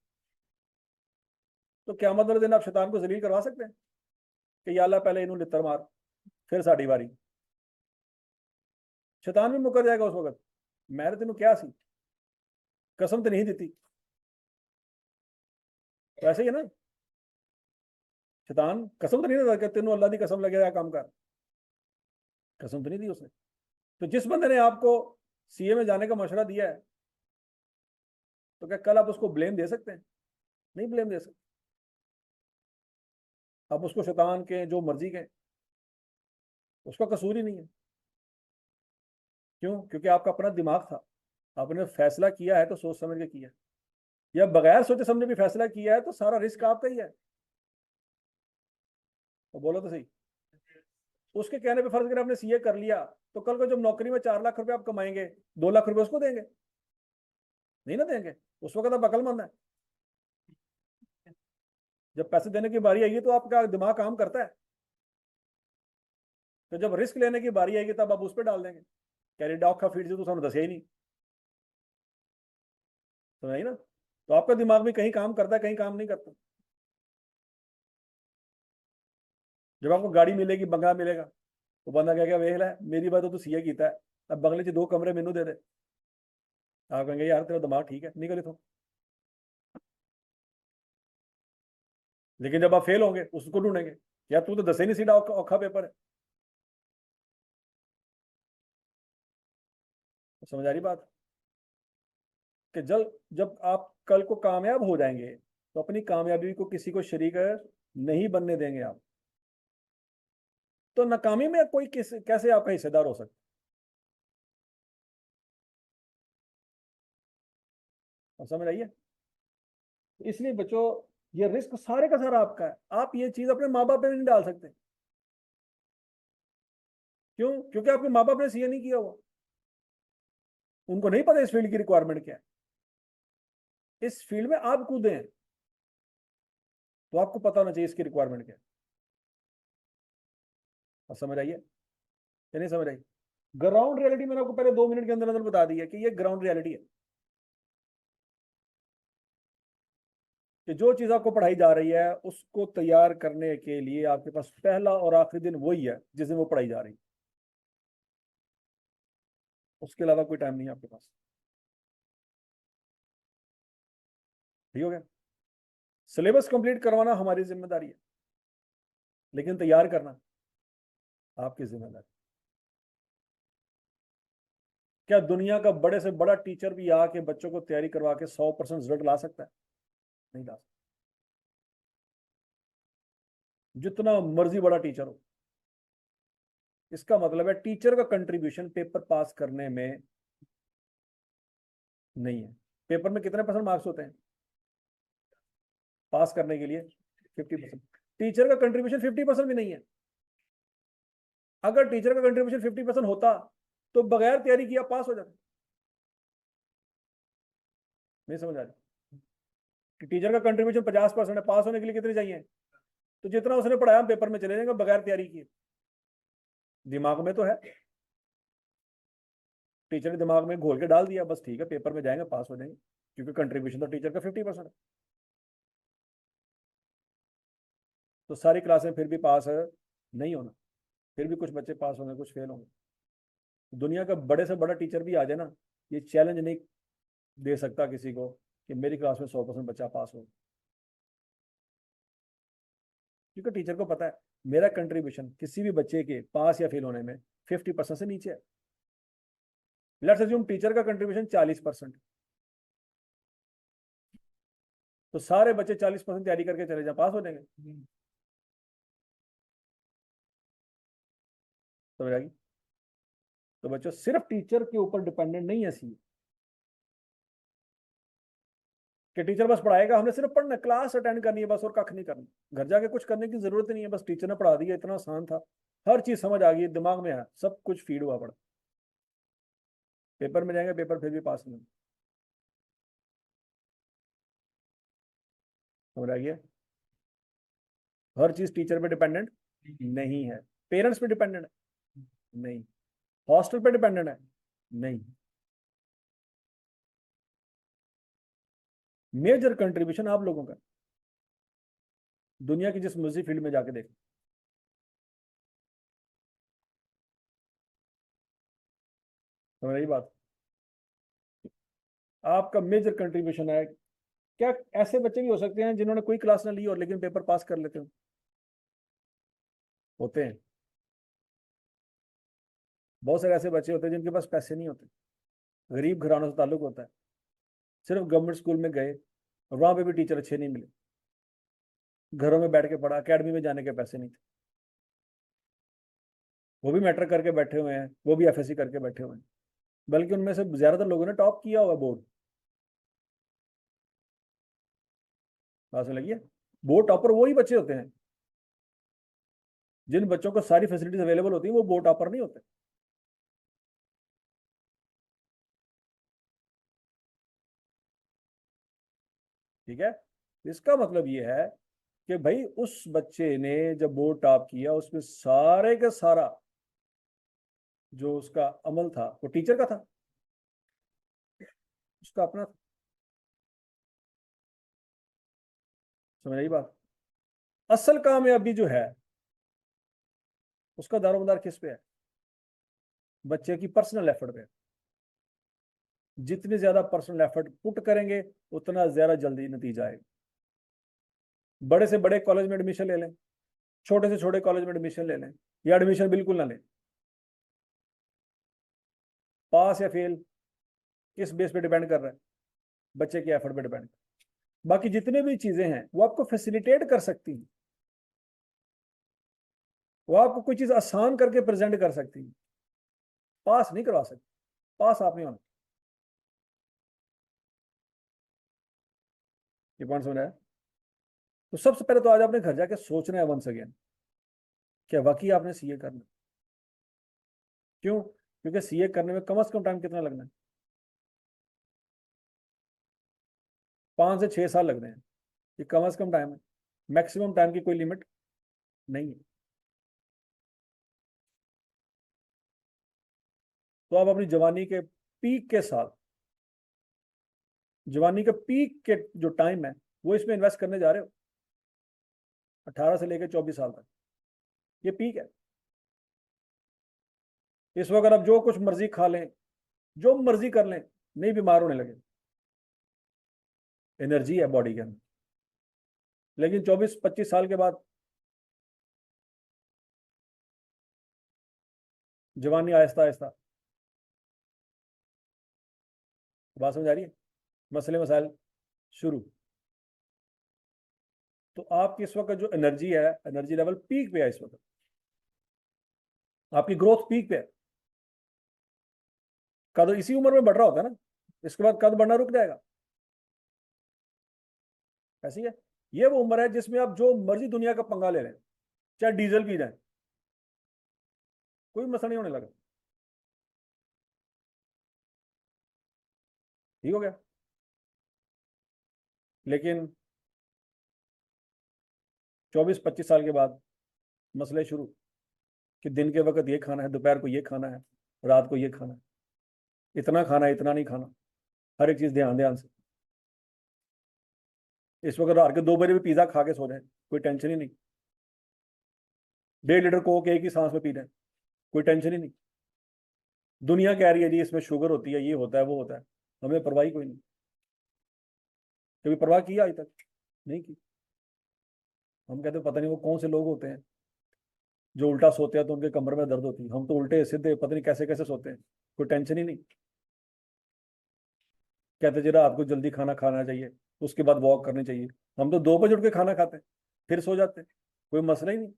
तो क़यामत वाले दिन आप शैतान को जलील करवा सकते हैं कि या अल्लाह पहले इन्होंने लितर मार, फिर साड़ी बारी। शैतान भी मुकर जाएगा उस वक्त, मैं तेन क्या सी, कसम तो नहीं दी। तो ऐसे ही है ना, शैतान कसम तो नहीं देता कि तेनों अल्लाह की कसम लगे काम कर, कसम तो नहीं दी उसने। तो जिस बंदे ने आपको सीए में जाने का मशवरा दिया है, तो क्या कल आप उसको ब्लेम दे सकते हैं? नहीं ब्लेम दे सकते। आप उसको शैतान के जो मर्जी के, उसका कसूर ही नहीं है। क्यों? क्योंकि आपका अपना दिमाग था, आपने फैसला किया है तो सोच समझ के किया, या बगैर सोचे समझे भी फैसला किया है तो सारा रिस्क आपका ही है। तो बोलो तो सही। उसके कहने पे फर्ज करें आपने सीए कर लिया, तो कल को जब नौकरी में 4 लाख रुपए आप कमाएंगे, 2 लाख रुपए उसको देंगे? नहीं ना देंगे। उस वक्त आप अकलमंद है। जब पैसे देने की बारी आएगी तो आपका दिमाग काम करता है। तो जब रिस्क लेने की बारी आएगी तब आप उस पर डाल देंगे। कैरी डॉग का फीड से तो सामने दसिया ही नहीं, तो नहीं ना। तो आपका दिमाग भी कहीं काम करता है, कहीं काम नहीं करता। जब आपको गाड़ी मिलेगी, बंगला मिलेगा, तो बंदा क्या क्या वेख लै मेरी बात तो सीए कीता है, अब बंगले च 2 कमरे मैनू दे दे। आप कहेंगे यार तेरा दिमाग ठीक है, निकल इथों। लेकिन जब आप फेल होंगे उसको ढूंढेंगे, यार तू तो दसे नहीं सीधा औखा पेपर है। तो समझ आ रही बात कि जब जब आप कल को कामयाब हो जाएंगे तो अपनी कामयाबी को किसी को शरीक नहीं बनने देंगे आप। तो नाकामी में कोई कैसे आपका हिस्सेदार हो सकता है? समझ आइए। इसलिए बच्चों, ये रिस्क सारे का सारा आपका है। आप ये चीज अपने माँ बाप पे नहीं डाल सकते। क्यों? क्योंकि आपके माँ बाप ने सीए नहीं किया हुआ, उनको नहीं पता इस फील्ड की रिक्वायरमेंट क्या है। इस फील्ड में आप कूदे हैं तो आपको पता होना चाहिए इसकी रिक्वायरमेंट क्या है। और समझ आइए या नहीं समझ आई? ग्राउंड रियलिटी मैंने आपको पहले 2 मिनट के अंदर अंदर बता दी है कि ये ग्राउंड रियलिटी है कि जो चीज आपको पढ़ाई जा रही है उसको तैयार करने के लिए आपके पास पहला और आखिरी दिन वही है जिस दिन वो पढ़ाई जा रही है। उसके अलावा कोई टाइम नहीं है आपके पास। ठीक हो गया? सिलेबस कंप्लीट करवाना हमारी जिम्मेदारी है, लेकिन तैयार करना आपकी जिम्मेदारी। क्या दुनिया का बड़े से बड़ा टीचर भी आके बच्चों को तैयारी करवा के 100% रिजल्ट ला सकता है? नहीं ला सकता। जितना मर्जी बड़ा टीचर हो, इसका मतलब है टीचर का कंट्रीब्यूशन पेपर पास करने में नहीं है। पेपर में कितने परसेंट मार्क्स होते हैं पास करने के लिए? 50%। टीचर का कंट्रीब्यूशन 50% भी नहीं है। अगर टीचर का कंट्रीब्यूशन 50% होता तो बगैर तैयारी किया पास हो जाता। नहीं समझ आ रही कि टीचर का कंट्रीब्यूशन 50% है, पास होने के लिए कितने चाहिए? तो जितना उसने पढ़ाया हम पेपर में चले जाएंगे बगैर तैयारी किए। दिमाग में तो है, टीचर ने दिमाग में घोल के डाल दिया, बस ठीक है पेपर में जाएंगे पास हो जाएंगे, क्योंकि कंट्रीब्यूशन तो टीचर का 50% है। तो सारी क्लासें फिर भी पास नहीं होना, फिर भी कुछ बच्चे पास होंगे, कुछ फेल होंगे। दुनिया का बड़े से बड़ा टीचर भी आ जाए ना, ये चैलेंज नहीं दे सकता किसी को कि मेरी क्लास में 100% बच्चा पास हो, क्योंकि टीचर को पता है मेरा कंट्रीब्यूशन किसी भी बच्चे के पास या फेल होने में 50% से नीचे है। लेट्स अज्यूम टीचर का कंट्रीब्यूशन 40%, तो सारे बच्चे 40% तैयारी करके चले जाए पास हो जाएंगे। समझ आ गई? तो बच्चों सिर्फ टीचर के ऊपर डिपेंडेंट नहीं है सी कि टीचर बस पढ़ाएगा, हमने सिर्फ पढ़ना, क्लास अटेंड करनी है बस और कख नहीं करना, घर जाके कुछ करने की जरूरत नहीं है, बस टीचर ने पढ़ा दिया, इतना आसान था, हर चीज समझ आ गई, दिमाग में है, सब कुछ फीड हुआ पड़ा, पेपर में जाएंगे पेपर फिर भी पास नहीं। समझ आ गया? हर चीज टीचर पे डिपेंडेंट नहीं है। पेरेंट्स पे डिपेंडेंट है? नहीं। हॉस्टल पे डिपेंडेंट है? नहीं। मेजर कंट्रीब्यूशन आप लोगों का, दुनिया की जिस मर्जी फील्ड में जाके देखें। समझ रही बात? आपका मेजर कंट्रीब्यूशन है। क्या ऐसे बच्चे भी हो सकते हैं जिन्होंने कोई क्लास ना ली और लेकिन पेपर पास कर लेते हो? होते हैं। बहुत सारे ऐसे बच्चे होते हैं जिनके पास पैसे नहीं होते, गरीब घरानों से ताल्लुक होता है, सिर्फ गवर्नमेंट स्कूल में गए और वहां पे भी टीचर अच्छे नहीं मिले, घरों में बैठ के पढ़ा, अकेडमी में जाने के पैसे नहीं थे, वो भी मैट्रिक करके बैठे हुए हैं, वो भी एफएससी करके बैठे हुए हैं, बल्कि उनमें से ज्यादातर लोगों ने टॉप किया हुआ बोर्ड। बात लगी है? बोर्ड टॉपर वही बच्चे होते हैं जिन बच्चों को सारी फैसिलिटीज अवेलेबल होती है वो बोर्ड टॉपर नहीं होते। ठीक है, इसका मतलब ये है कि भाई उस बच्चे ने जब बोर्ड टॉप किया उसमें सारे का सारा जो उसका अमल था वो टीचर का था, उसका अपना था। समझ आई बात? असल कामयाबी जो है उसका दारोमदार किस पे है? बच्चे की पर्सनल एफर्ट पे। जितने ज्यादा पर्सनल एफर्ट पुट करेंगे उतना ज्यादा जल्दी नतीजा आएगा। बड़े से बड़े कॉलेज में एडमिशन ले लें, छोटे से छोटे कॉलेज में एडमिशन ले लें, या एडमिशन बिल्कुल ना लें, पास या फेल किस बेस पे डिपेंड कर रहा है? बच्चे के एफर्ट पे डिपेंड। बाकी जितने भी चीजें हैं वो आपको फैसिलिटेट कर सकती हैं, वो आपको कोई चीज आसान करके प्रेजेंट कर सकती है, पास नहीं करवा सकती। पास आप नहीं होना। ये पॉइंट समझ आया? तो सबसे पहले तो आज आपने घर जाके सोचना है वंस अगेन, क्या वाकई आपने सीए करना? क्यों? क्योंकि सीए करने में कम से कम टाइम कितना लगना है? 5 से 6 साल लगते हैं। ये कम से कम टाइम है, मैक्सिमम टाइम की कोई लिमिट नहीं है। तो आप अपनी जवानी के पीक के साथ, जवानी के पीक के जो टाइम है वो इसमें इन्वेस्ट करने जा रहे हो, 18 से लेकर 24 साल तक। ये पीक है। इस वक्त आप जो कुछ मर्जी खा लें, जो मर्जी कर लें, नहीं बीमार होने लगे, एनर्जी है बॉडी के अंदर। लेकिन 24-25 साल के बाद जवानी आहिस्ता आहिस्ता, बात समझ आ रही है? मसले मसाइल शुरू। तो आपकी इस वक्त जो एनर्जी है, एनर्जी लेवल पीक पे है इस वक्त, आपकी ग्रोथ पीक पे है। कद इसी उम्र में बढ़ रहा होता है ना, इसके बाद कद बढ़ना रुक जाएगा। ऐसी है। ये वो उम्र है जिसमें आप जो मर्जी दुनिया का पंगा ले लें, चाहे डीजल पी जाए, कोई मसला नहीं होने लगा। ठीक हो गया? लेकिन 24-25 साल के बाद मसले शुरू, कि दिन के वक्त ये खाना है, दोपहर को ये खाना है, रात को ये खाना है, इतना खाना है, इतना नहीं खाना, हर एक चीज ध्यान ध्यान से। इस वक्त रात के 2 बजे भी पिज्जा खा के सो जाए, कोई टेंशन ही नहीं। 1.5 लीटर कोक एक ही सांस में पी रहे हैं, कोई टेंशन ही नहीं। दुनिया कह रही है जी इसमें शुगर होती है, ये होता है, वो होता है, हमें परवाह ही कोई नहीं। कभी परवाह की आज तक? नहीं की। हम कहते पता नहीं वो कौन से लोग होते हैं जो उल्टा सोते हैं तो उनके कमर में दर्द होती है। हम तो उल्टे सीधे पता नहीं कैसे कैसे सोते हैं, कोई टेंशन ही नहीं। कहते जी रात को जल्दी खाना खाना चाहिए, उसके बाद वॉक करनी चाहिए। हम तो 2 बजे उठ के खाना खाते हैं, फिर सो जाते हैं, कोई मसला ही नहीं।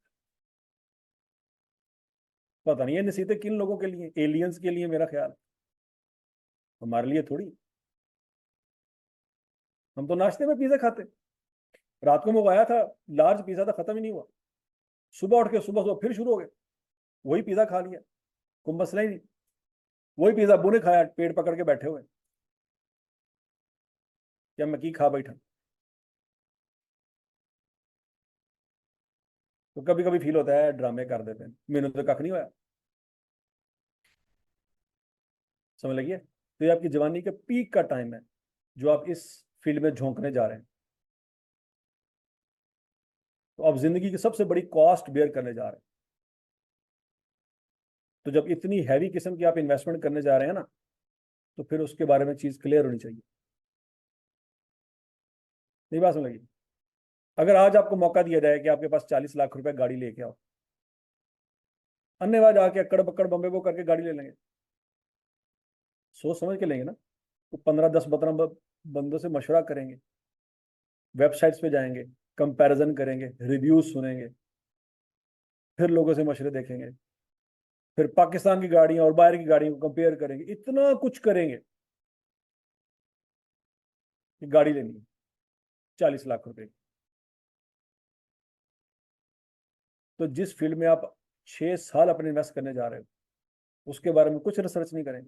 पता नहीं ये नसीहतें किन लोगों के लिए, एलियंस के लिए मेरा ख्याल, हमारे लिए थोड़ी। हम तो नाश्ते में पिज्जा खाते, रात को मंगवाया था, लार्ज पिज्जा था, खत्म ही नहीं हुआ। सुबह उठ के सुबह सुबह फिर शुरू हो गए, वही पिज्जा खा लिया, कोई मसला ही नहीं। वही पिज्जा अब्बू ने खाया, पेट पकड़ के बैठे हुए, क्या मैं की खा बैठा। तो कभी कभी फील होता है ड्रामे कर देते हैं, मैंने तो कख नहीं होया। समझ लगी है? तो ये आपकी जवानी के पीक का टाइम है जो आप इस फील्ड में झोंकने जा रहे हैं। तो आप जिंदगी की सबसे बड़ी कॉस्ट बेयर करने जा रहे हैं। तो जब इतनी हैवी किस्म की आप इन्वेस्टमेंट करने जा रहे हैं ना, तो फिर उसके बारे में चीज क्लियर होनी चाहिए। नहीं बात समझ लगी? अगर आज आपको मौका दिया जाए कि आपके पास 40 लाख रुपए गाड़ी लेके आओ, अन्यवाद आके अक्कड़ बक्कड़ बम्बे वो करके गाड़ी ले लेंगे? सोच समझ के लेंगे ना। तो 15-10-15 बंदों से मशवरा करेंगे, वेबसाइट्स पे जाएंगे, कंपैरिजन करेंगे, रिव्यूज सुनेंगे, फिर लोगों से मशवरे देखेंगे, फिर पाकिस्तान की गाड़ियां और बाहर की गाड़ियों को कंपेयर करेंगे, इतना कुछ करेंगे कि गाड़ी लेनी है 40 लाख रुपए की। तो जिस फील्ड में आप 6 साल अपने इन्वेस्ट करने जा रहे हो उसके बारे में कुछ रिसर्च नहीं करेंगे।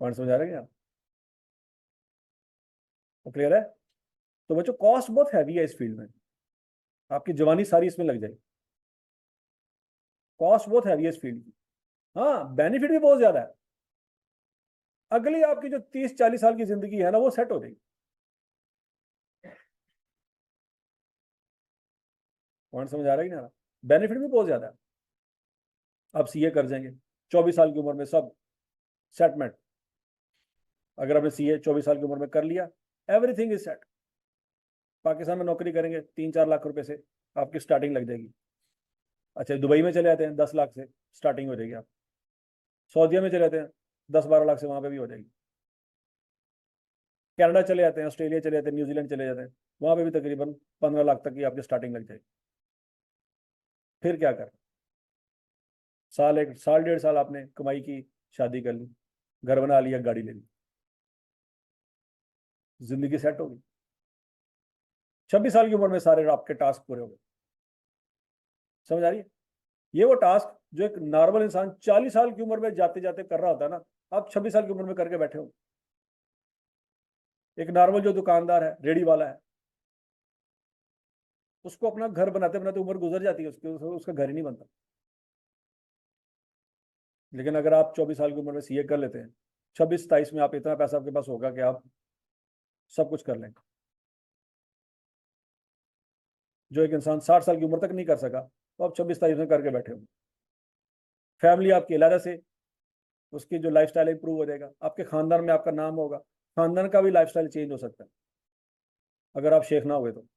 पॉइंट समझ आ रहे हैं आप? तो क्लियर है? तो बच्चों कॉस्ट बहुत हैवी है इस फील्ड में, आपकी जवानी सारी इसमें लग जाएगी। कॉस्ट बहुत हैवी है इस फील्ड की। हाँ, बेनिफिट भी बहुत ज्यादा है। अगली आपकी जो 30-40 साल की जिंदगी है ना वो सेट हो जाएगी। पॉइंट समझ आ रहा है कि ना? बेनिफिट भी बहुत ज्यादा है। आप सीए कर जाएंगे 24 साल की उम्र में, सब सेटमेंट। अगर आपने सीए 24 साल की उम्र में कर लिया, एवरीथिंग इज सेट। पाकिस्तान में नौकरी करेंगे 3-4 लाख रुपए से आपकी स्टार्टिंग लग जाएगी। अच्छा, दुबई में चले जाते हैं 10 लाख से स्टार्टिंग हो जाएगी आप। सऊदीया में चले जाते हैं 10-12 लाख से वहां पे भी हो जाएगी। कनाडा चले जाते हैं, ऑस्ट्रेलिया चले जाते हैं, न्यूजीलैंड चले जाते हैं, वहां पे भी तकरीबन 15 लाख तक की आपकी स्टार्टिंग लग जाएगी। फिर क्या कर, साल, 1 साल 1.5 साल आपने कमाई की, शादी कर ली, घर बना लिया, गाड़ी ले ली, जिंदगी सेट होगी। 26 साल की उम्र में सारे आपके टास्क पूरे हो गए। समझ आ रही है? ये वो टास्क जो एक नॉर्मल इंसान 40 साल की उम्र में जाते जाते कर रहा होता है ना, आप 26 साल की उम्र में करके बैठे हो। एक नॉर्मल जो दुकानदार है, रेडी वाला है, उसको अपना घर बनाते बनाते उम्र गुजर जाती है, उसका घर ही नहीं बनता। लेकिन अगर आप 24 साल की उम्र में सीए कर लेते हैं, 26-27 में आप इतना पैसा आपके पास होगा कि आप सब कुछ कर लेंगे, जो एक इंसान 60 साल की उम्र तक नहीं कर सका, तो आप 26-27 में करके बैठे हो। फैमिली आपकी अलग से, उसकी जो लाइफस्टाइल इंप्रूव हो जाएगा, आपके खानदान में आपका नाम होगा, खानदान का भी लाइफस्टाइल चेंज हो सकता है अगर आप शेख ना हुए तो।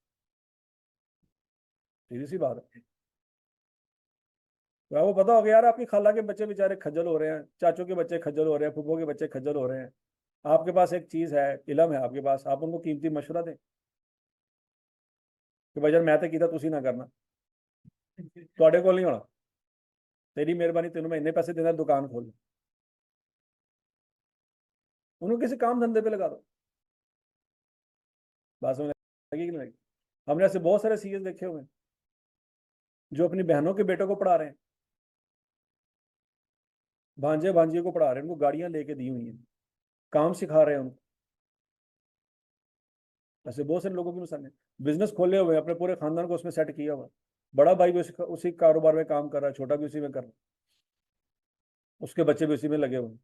सीधी सी बात है। तो आपको पता होगा यार, आपकी खाला के बच्चे बेचारे खज्जल हो रहे हैं, चाचों के बच्चे खज्जल हो रहे हैं, फूफो के बच्चे खज्जल हो रहे हैं। आपके पास एक चीज है, इलम है आपके पास, आप उनको कीमती मशवरा दें कि भाईजान मैं तो कीता तुसी ना करना, ਤੁਹਾਡੇ ਕੋਲ नहीं होना, तेरी मेहरबानी, तेन मैं इन्ने पैसे देना, दुकान खोल। उन्होंने किसी काम धंधे पे लगा दो। बात समझ लगी कि नहीं लगी? हमने ऐसे बहुत सारे सीएस देखे हुए हैं जो अपनी बहनों के बेटों को पढ़ा रहे हैं, भांजे भांजियों को पढ़ा रहे हैं, उनको गाड़ियां लेके दी हुई हैं, काम सिखा रहे हैं उनको। ऐसे बहुत सारे लोगों की मिसाल है। बिजनेस खोले हुए हैं, अपने पूरे खानदान को उसमें सेट किया हुआ है। बड़ा भाई भी उसी कारोबार में काम कर रहा है, छोटा भी उसी में कर रहा है, उसके बच्चे भी उसी में लगे हुए हैं।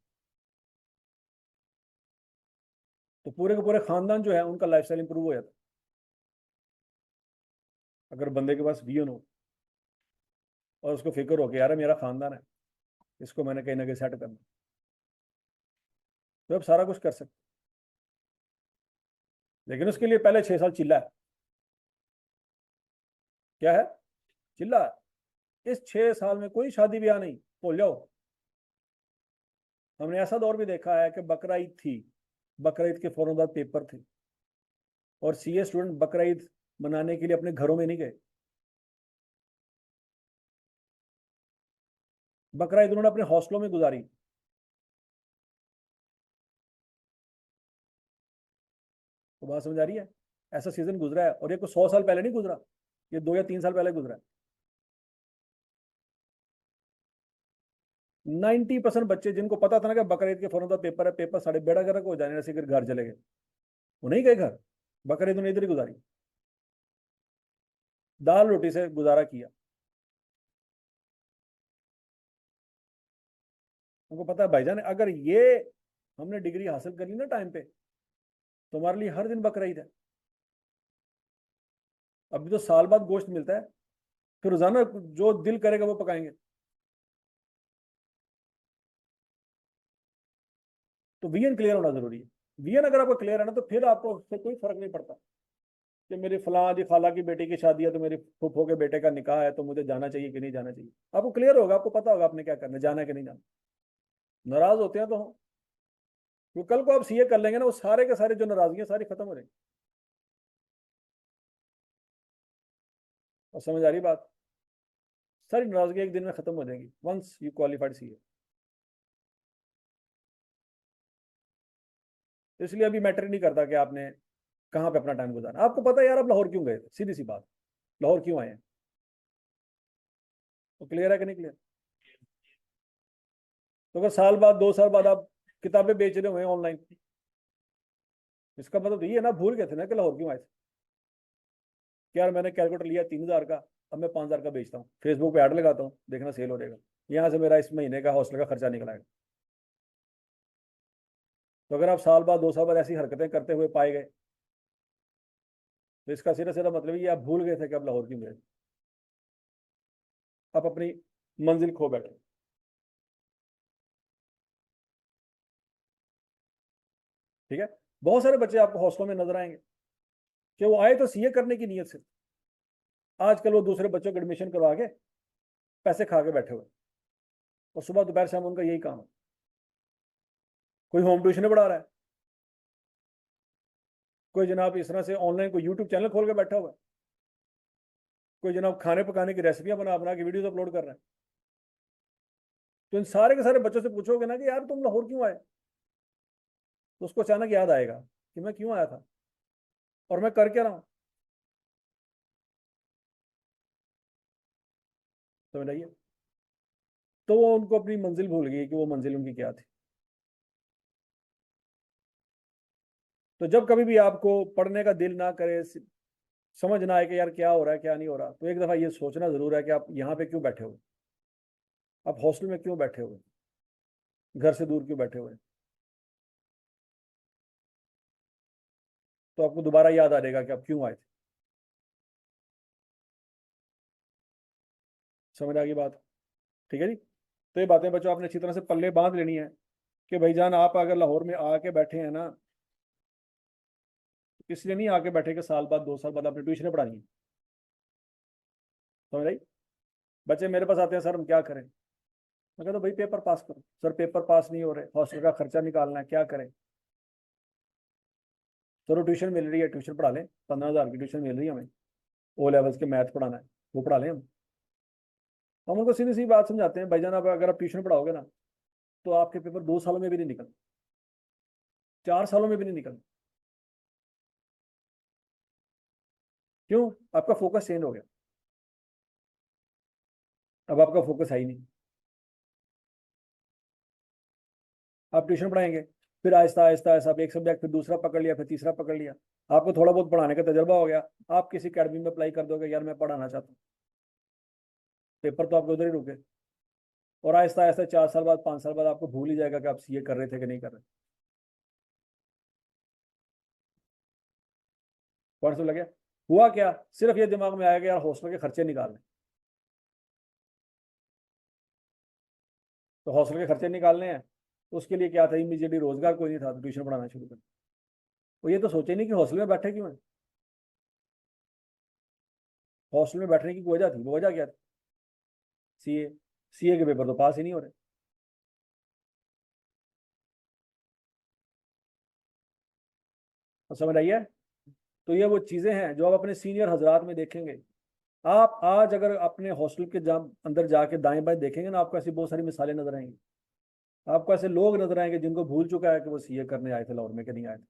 तो पूरे के पूरे खानदान जो है उनका लाइफस्टाइल इंप्रूव हो जाता है अगर बंदे के पास विजन हो और उसको फिक्र हो कि यार मेरा खानदान है, इसको मैंने कहीं ना कहीं सेट करना, तो अब सारा कुछ कर सकते। लेकिन उसके लिए पहले 6 साल चिल्ला है। क्या है? चिल्ला है। इस 6 साल में कोई शादी ब्याह नहीं, भूल जाओ। हमने ऐसा दौर भी देखा है कि बकरा ईद थी, बकरा ईद के फौरन बाद पेपर थे, और सीए स्टूडेंट बकरा ईद मनाने के लिए अपने घरों में नहीं गए। बकरा ईद उन्होंने अपने हॉस्टलों में गुजारी। तो बात समझ आ रही है? ऐसा सीजन गुजरा है, और ये कोई 100 साल पहले नहीं गुजरा, ये 2 या 3 साल पहले गुजरा है। 90% बच्चे जिनको पता था ना कि बकरा ईद के फौरन बाद पेपर है, पेपर साढ़े बेड़ा गर्क हो जाने से घर चले गए, वो नहीं गए घर, बकरा ईद उन्होंने इधर ही गुजारी, दाल रोटी से गुजारा किया। उनको पता है भाईजान, अगर ये हमने डिग्री हासिल कर ली ना टाइम पे, तो हमारे लिए हर दिन बकरा ईद है। अभी तो साल बाद गोश्त मिलता है, फिर रोजाना जो दिल करेगा वो पकाएंगे। तो विजन क्लियर होना जरूरी है। विजन अगर आपको क्लियर है ना, तो फिर आपको उससे कोई फर्क नहीं पड़ता कि मेरी फलां दी खाला की बेटी की शादी है, तो मेरी फूफो के बेटे का निकाह है, तो मुझे जाना चाहिए कि नहीं जाना चाहिए। आपको क्लियर होगा, आपको पता होगा आपने क्या करना है, जाना है कि नहीं जाना। नाराज होते हैं तो हो, क्योंकि कल को आप सीए कर लेंगे ना, वो सारे के सारे जो नाराजगी सारी खत्म हो जाएगी। और समझ आ रही बात? सारी नाराजगी एक दिन में खत्म हो जाएगी वंस यू क्वालिफाइड सीए। इसलिए अभी मैटर नहीं करता कि आपने कहाँ पे अपना टाइम गुजारना। आपको पता है यार आप लाहौर क्यों गए थे, सीधी सी बात, लाहौर क्यों आए हैं, तो क्लियर है कि नहीं क्लियर। तो अगर साल बाद 2 साल बाद आप किताबें बेच रहे हुए ऑनलाइन, इसका मतलब तो ये है ना, भूल गए थे ना कि लाहौर क्यों आए थे। कि यार मैंने कैलकुलेटर लिया 3,000 का, अब मैं 5,000 का बेचता हूँ, फेसबुक पे ऐड लगाता हूँ, देखना सेल हो जाएगा, यहाँ से मेरा इस महीने का हॉस्टल का खर्चा निकल आएगा। तो अगर आप साल बाद 2 साल बाद ऐसी हरकतें करते हुए पाए गए, तो इसका सीधा सीधा मतलब ये आप भूल गए थे कि आप लाहौर क्यों गए, आप अपनी मंजिल खो बैठे। ठीक है। बहुत सारे बच्चे आपको हॉस्टलों में नजर आएंगे कि वो आए तो सीए करने की नीयत से, आजकल वो दूसरे बच्चों को एडमिशन करवा के पैसे खा के बैठे हुए, और सुबह दोपहर शाम उनका यही काम है। कोई होम ट्यूशन पढ़ा रहा है, कोई जनाब इस तरह से ऑनलाइन कोई यूट्यूब चैनल खोल के बैठा हुआ है, कोई जनाब खाने पकाने की रेसिपियां बना बना के वीडियोस अपलोड कर रहा है। तो इन सारे के सारे बच्चों से पूछोगे ना कि यार तुम लाहौर क्यों आए, तो उसको अचानक याद आएगा कि मैं क्यों आया था और मैं कर क्या रहा हूँ। समझ आइए। तो वो उनको अपनी मंजिल भूल गई कि वो मंजिल उनकी क्या थी। तो जब कभी भी आपको पढ़ने का दिल ना करे, समझ ना आए कि यार क्या हो रहा है क्या नहीं हो रहा, तो एक दफा ये सोचना जरूर है कि आप यहाँ पे क्यों बैठे हो, आप हॉस्टल में क्यों बैठे हुए, घर से दूर क्यों बैठे हुए। तो आपको दोबारा याद आ जाएगा कि आप क्यों आए थे। समझ आ गई बात। ठीक है जी। तो ये बातें बच्चों आपने अच्छी तरह से पल्ले बांध लेनी है कि भाईजान आप अगर लाहौर में आके बैठे हैं ना, तो इसलिए नहीं आके बैठे कि साल बाद 2 साल बाद आपने ट्यूशन पढ़ानी है। समझ आई। बच्चे मेरे पास आते हैं, सर हम क्या करें। मैं कहता भाई पेपर पास करो। सर पेपर पास नहीं हो रहे, हॉस्टल का खर्चा निकालना है, क्या करें। चलो ट्यूशन मिल रही है, ट्यूशन पढ़ा लें, 15,000 की ट्यूशन मिल रही है हमें, ओ लेवल्स के मैथ पढ़ाना है, वो पढ़ा लें हम उनको सीधी सी बात समझाते हैं, भाईजान आप अगर आप ट्यूशन पढ़ाओगे ना, तो आपके पेपर 2 सालों में भी नहीं निकल, 4 सालों में भी नहीं निकल। क्यों, आपका फोकस चेंज हो गया, अब आपका फोकस है ही नहीं। आप ट्यूशन पढ़ाएंगे, फिर आहिस्ता आहिस्ता आहिस्ता आप एक सब्जेक्ट फिर दूसरा पकड़ लिया, फिर तीसरा पकड़ लिया, आपको थोड़ा बहुत पढ़ाने का तजर्बा हो गया, आप किसी अकेडमी में अप्लाई कर दोगे, यार मैं पढ़ाना चाहता हूँ, पेपर तो आपके उधर ही रुके। और आहिस्ता आहिस्ता 4 साल बाद 5 साल बाद आपको भूल ही जाएगा कि आप सीए कर रहे थे कि नहीं कर रहे। कौन सा लगे। हुआ क्या, सिर्फ ये दिमाग में आया कि यार हॉस्टल के खर्चे निकालने, तो हॉस्टल के खर्चे निकालने हैं, तो उसके लिए क्या था, इमीडिएटली रोजगार कोई नहीं था, तो ट्यूशन पढ़ाना शुरू कर। वो ये तो सोचे नहीं कि हॉस्टल में बैठे क्यों है, हॉस्टल में बैठने की वजह थी, वो वजह क्या थी, सीए, सीए के पेपर तो पास ही नहीं हो रहे। तो समझ आई है। तो ये वो चीजें हैं जो आप अपने सीनियर हजरात में देखेंगे। आप आज अगर अपने हॉस्टल के अंदर जाके दाएं बाएं देखेंगे ना, आपको ऐसी बहुत सारी मिसालें नजर आएंगी, आपको ऐसे लोग नजर आएंगे जिनको भूल चुका है कि वो सीए करने आए थे लाहौर में कि नहीं आए थे।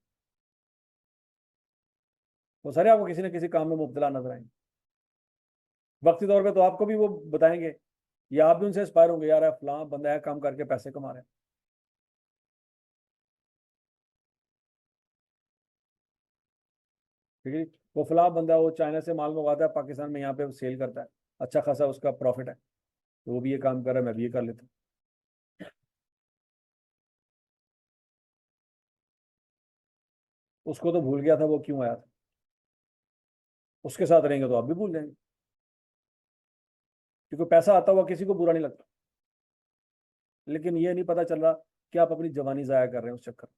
वो सारे आपको किसी न किसी काम में मुब्तला नजर आएंगे। वक्ती तौर पे तो आपको भी वो बताएंगे, या आप भी उनसे इंस्पायर होंगे, यार फलां बंदा है काम करके पैसे कमा रहा है। ठीक है जी? वो फलां बंदा वो चाइना से माल मंगवाता है, पाकिस्तान में यहाँ पे सेल करता है, अच्छा खासा उसका प्रॉफिट है, तो वो भी ये काम कर रहा है, मैं भी ये कर लेता हूँ। उसको तो भूल गया था वो क्यों आया था, उसके साथ रहेंगे तो आप भी भूल जाएंगे, क्योंकि पैसा आता हुआ किसी को बुरा नहीं लगता। लेकिन ये नहीं पता चल रहा कि आप अपनी जवानी जाया कर रहे हैं उस चक्कर में।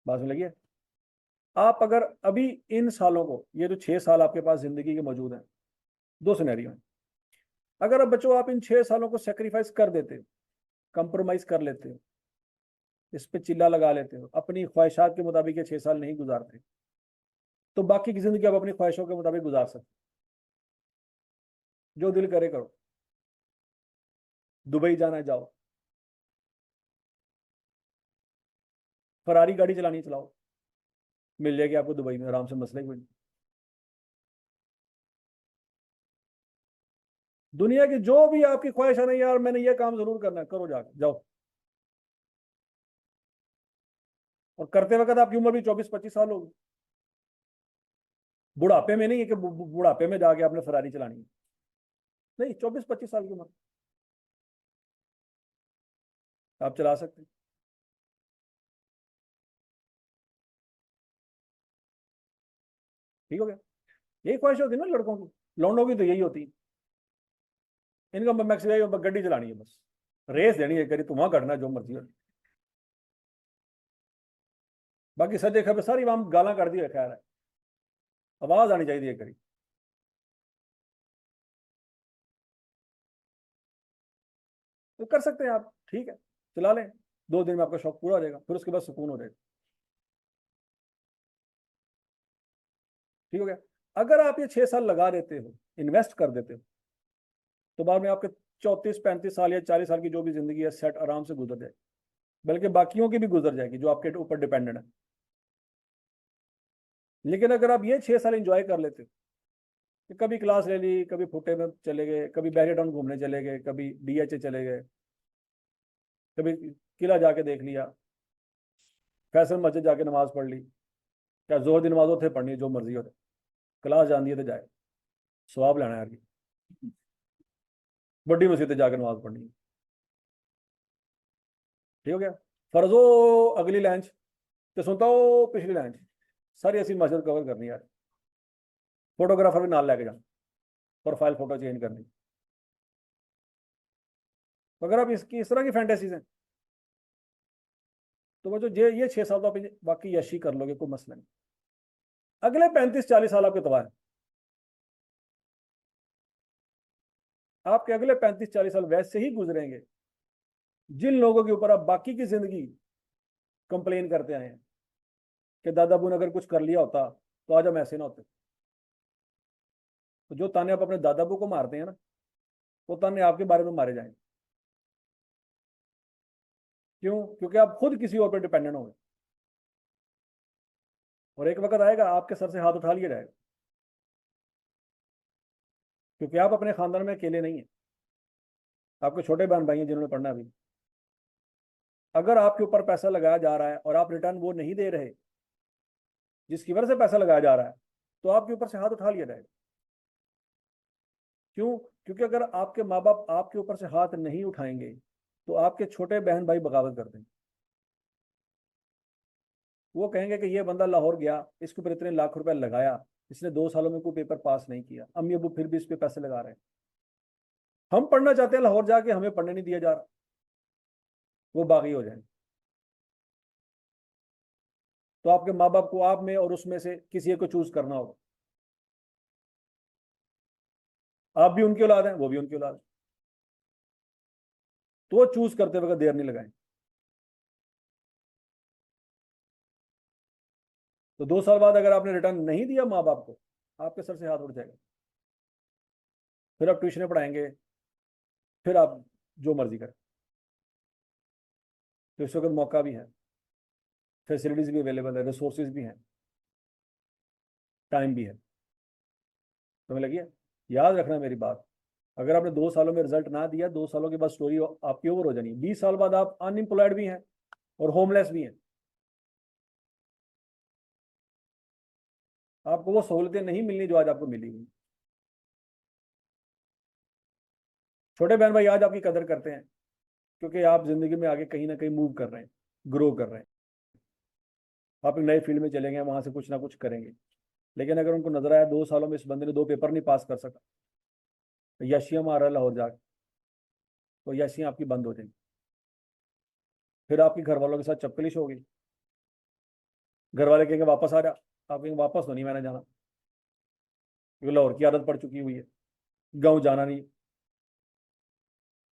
बात में लगी है। आप अगर अभी इन सालों को, ये जो 6 साल आपके पास जिंदगी के मौजूद हैं, दो सिनेरियो हैं। अगर अब बच्चों आप इन 6 सालों को सेक्रीफाइस कर देते हो, कंप्रोमाइज कर लेते हो, इस पे चिल्ला लगा लेते हो, अपनी ख्वाहिशात के मुताबिक ये 6 साल नहीं गुजारते, तो बाकी की जिंदगी आप अपनी ख्वाहिशों के मुताबिक गुजार सकते। जो दिल करे करो, दुबई जाना है जाओ, फरारी गाड़ी चलानी चलाओ, मिल जाएगी आपको दुबई में आराम से, मसला ही कोई नहीं। दुनिया की जो भी आपकी ख्वाहिश है ना, यार मैंने ये काम जरूर करना है, करो, जाके जाओ। और करते वक्त आपकी उम्र भी 24-25 साल होगी। बुढ़ापे में नहीं है कि बुढ़ापे में जाके आपने फरारी चलानी है, नहीं, 24-25 साल की उम्र आप चला सकते हैं। ठीक हो गया। यही ख्वाहिश होती है ना लड़कों की, लौंडों की तो यही होती है। इनका मैक्सिमम गड्डी चलानी है, बस रेस देनी है, करी तो वहां करना जो मर्जी हो। बाकी सर देखा सारी वहां गाला कर दी है, खैर है, आवाज आनी चाहिए करी। तो कर सकते हैं आप, ठीक है, चला लें। 2 दिन में आपका शौक पूरा हो जाएगा, फिर उसके बाद सुकून हो जाएगा। ठीक हो गया। अगर आप ये 6 साल लगा देते हो, इन्वेस्ट कर देते हो, तो बाद में आपके 34-35 साल या 40 साल की जो भी जिंदगी है सेट आराम से गुजर जाएगी, बल्कि बाकियों की भी गुजर जाएगी जो आपके ऊपर डिपेंडेंट है। लेकिन अगर आप ये 6 साल इंजॉय कर लेते हो कि कभी क्लास ले ली, कभी फुटे में चले गए, कभी बैरियर टाउन घूमने चले गए, कभी डीएचए चले गए, कभी किला जाके देख लिया, फैसल मस्जिद जाके नमाज पढ़ ली, क्या जोर दी नमाजों थे पढ़नी, जो मर्जी हो, क्लास जान दिए तो जाए, सवाब लेना है यार, बड़ी मस्जिद जाके नमाज पढ़नी है। ठीक हो गया। फर्जो अगली लैंच तो सुनता हो, पिछली लैंच सारी ऐसी मस्जिद कवर करनी है यार, फोटोग्राफर भी नाल लेके जाओ, प्रोफाइल फोटो चेंज करनी। तो अगर आप इसकी इस तरह की फैंटेसीज हैं, तो वो जो ये 6 साल तो आप बाकी यशी कर लोगे, कोई मसला नहीं। अगले 35-40 साल आपके तबाह है। आपके अगले 35-40 साल वैसे ही गुजरेंगे जिन लोगों के ऊपर आप बाकी की जिंदगी कंप्लेन करते आए हैं कि दादा अबू ने अगर कुछ कर लिया होता तो आज हम ऐसे ना होते। तो जो ताने आप अपने दादा अबू को मारते हैं ना, वो ताने आपके बारे में मारे जाएंगे। क्यों? क्योंकि आप खुद किसी और पर डिपेंडेंट हो गए, और एक वक्त आएगा आपके सर से हाथ उठा लिया जाएगा, क्योंकि आप अपने खानदान में अकेले नहीं है, आपके छोटे बहन भाई हैं जिन्होंने पढ़ना अभी। अगर आपके ऊपर पैसा लगाया जा रहा है और आप रिटर्न वो नहीं दे रहे जिसकी वजह से पैसा लगाया जा रहा है, तो आपके ऊपर से हाथ उठा लिया जाएगा। क्यों? क्योंकि अगर आपके माँ बाप आपके ऊपर से हाथ नहीं उठाएंगे तो आपके छोटे बहन भाई बगावत कर देंगे। वो कहेंगे कि ये बंदा लाहौर गया, इसके ऊपर इतने लाख रुपए लगाया, इसने 2 सालों में कोई पेपर पास नहीं किया, अम्मी अबू फिर भी इस पे पैसे लगा रहे हैं। हम पढ़ना चाहते हैं लाहौर जाके, हमें पढ़ने नहीं दिया जा रहा, वो बागी हो जाएंगे। तो आपके माँ बाप को आप में और उसमें से किसी एक को चूज करना होगा। आप भी उनकी औलाद हैं, वो भी उनकी औलाद है, तो वो चूज करते वक्त देर नहीं लगाएं। तो 2 साल बाद अगर आपने रिटर्न नहीं दिया माँ बाप को, आपके सर से हाथ उठ जाएगा। फिर आप ट्यूशन पढ़ाएंगे, फिर आप जो मर्जी करें। तो इस वक्त मौका भी है, फैसिलिटीज भी अवेलेबल है, रिसोर्सेज भी हैं, टाइम भी है। समझ लगी है? याद रखना मेरी बात, अगर आपने 2 सालों में रिजल्ट ना दिया, 2 सालों के बाद स्टोरी आपकी ओवर हो जानी है। 20 साल बाद आप अनएम्प्लॉयड भी हैं और होमलेस भी हैं, आपको वो सहूलतें नहीं मिलनी जो आज आपको मिली हुई। छोटे बहन भाई आज आपकी कदर करते हैं क्योंकि आप जिंदगी में आगे कहीं ना कहीं मूव कर रहे हैं, ग्रो कर रहे हैं, आप एक नए फील्ड में चलेंगे, वहां से कुछ ना कुछ करेंगे। लेकिन अगर उनको नजर आया 2 सालों में इस बंदे ने 2 पेपर नहीं पास कर सका, तो यशियां मार रहा है लाहौर जाके, तो यशियां आपकी बंद हो जाएंगी। फिर आपके घर वालों के साथ चपकलिश होगी, घर वाले कहेंगे वापस आ जा, आप कहेंगे वापस तो नहीं मैंने जाना, क्योंकि लाहौर की आदत पड़ चुकी हुई है, गाँव जाना नहीं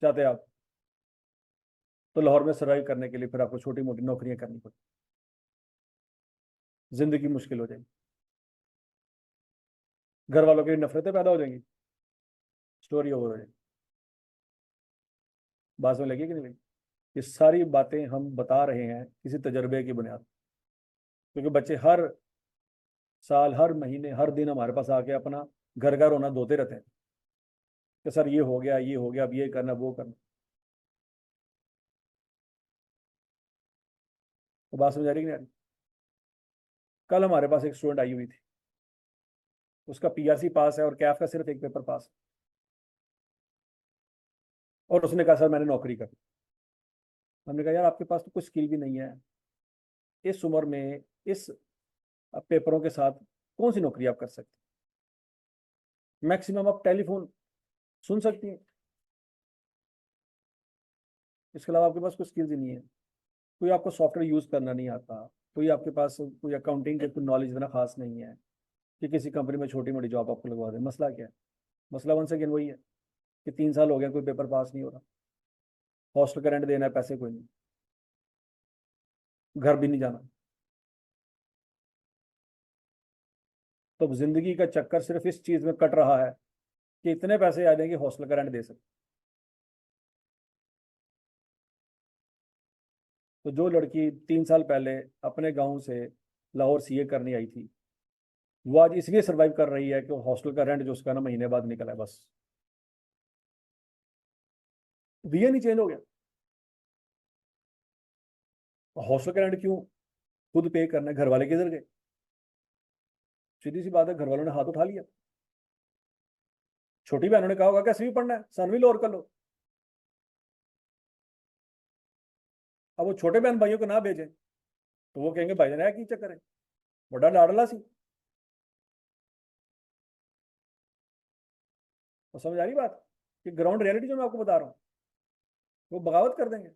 चाहते आप। तो लाहौर में सर्वाइव करने के लिए फिर आपको छोटी मोटी नौकरियां करनी पड़ती, जिंदगी मुश्किल हो जाएगी, घर वालों की नफरतें पैदा हो जाएंगी, स्टोरी ओवर हो जाएगी। बात में लगी कि नहीं लगी? ये सारी बातें हम बता रहे हैं किसी तजर्बे की बुनियाद, क्योंकि बच्चे हर साल, हर महीने, हर दिन हमारे पास आके अपना घर घर रोना धोते रहते हैं कि सर ये हो गया, ये हो गया, अब ये करना, वो करना। तो बात समझ आ रही कि नहीं आ रही? कल हमारे पास एक स्टूडेंट आई हुई थी, उसका पीआरसी पास है और कैफ का सिर्फ एक पेपर पास, और उसने कहा सर मैंने नौकरी कर। हमने कहा यार आपके पास तो कुछ स्किल भी नहीं है, इस उम्र में, इस पेपरों के साथ कौन सी नौकरी आप कर सकते? मैक्सिमम आप टेलीफोन सुन सकती हैं, इसके अलावा आपके पास कुछ स्किल्स ही नहीं है। कोई आपको सॉफ्टवेयर यूज करना नहीं आता, कोई आपके पास कोई अकाउंटिंग के कोई नॉलेज इतना खास नहीं है कि किसी कंपनी में छोटी मोटी जॉब आपको लगवा दे। मसला क्या है? मसला वन सेकेंड वही है कि 3 साल हो गया कोई पेपर पास नहीं हो रहा, हॉस्टल का रेंट देना है, पैसे कोई नहीं, घर भी नहीं जाना। तो जिंदगी का चक्कर सिर्फ इस चीज में कट रहा है कि इतने पैसे आ जाएंगे हॉस्टल का रेंट दे सकते। तो जो लड़की 3 साल पहले अपने गांव से लाहौर सीए करने आई थी, वो आज इसलिए सरवाइव कर रही है कि वो हॉस्टल का रेंट जो उसका ना महीने बाद निकला है बस। वीए नहीं चेंज हो गया, हॉस्टल का रेंट क्यों खुद पे करना है? घर वाले किधर गए? सीधी सी बात है, घर वालों ने हाथ उठा लिया। छोटी बहनों ने कहा होगा कैसे भी पढ़ना है, सन भी लो और कर लो। अब वो छोटे बहन भाइयों को ना भेजें तो वो कहेंगे भाईजान है की चक्कर है, बड़ा लाडला सी। तो समझ आ रही बात कि ग्राउंड रियलिटी जो मैं आपको बता रहा हूँ, वो बगावत कर देंगे।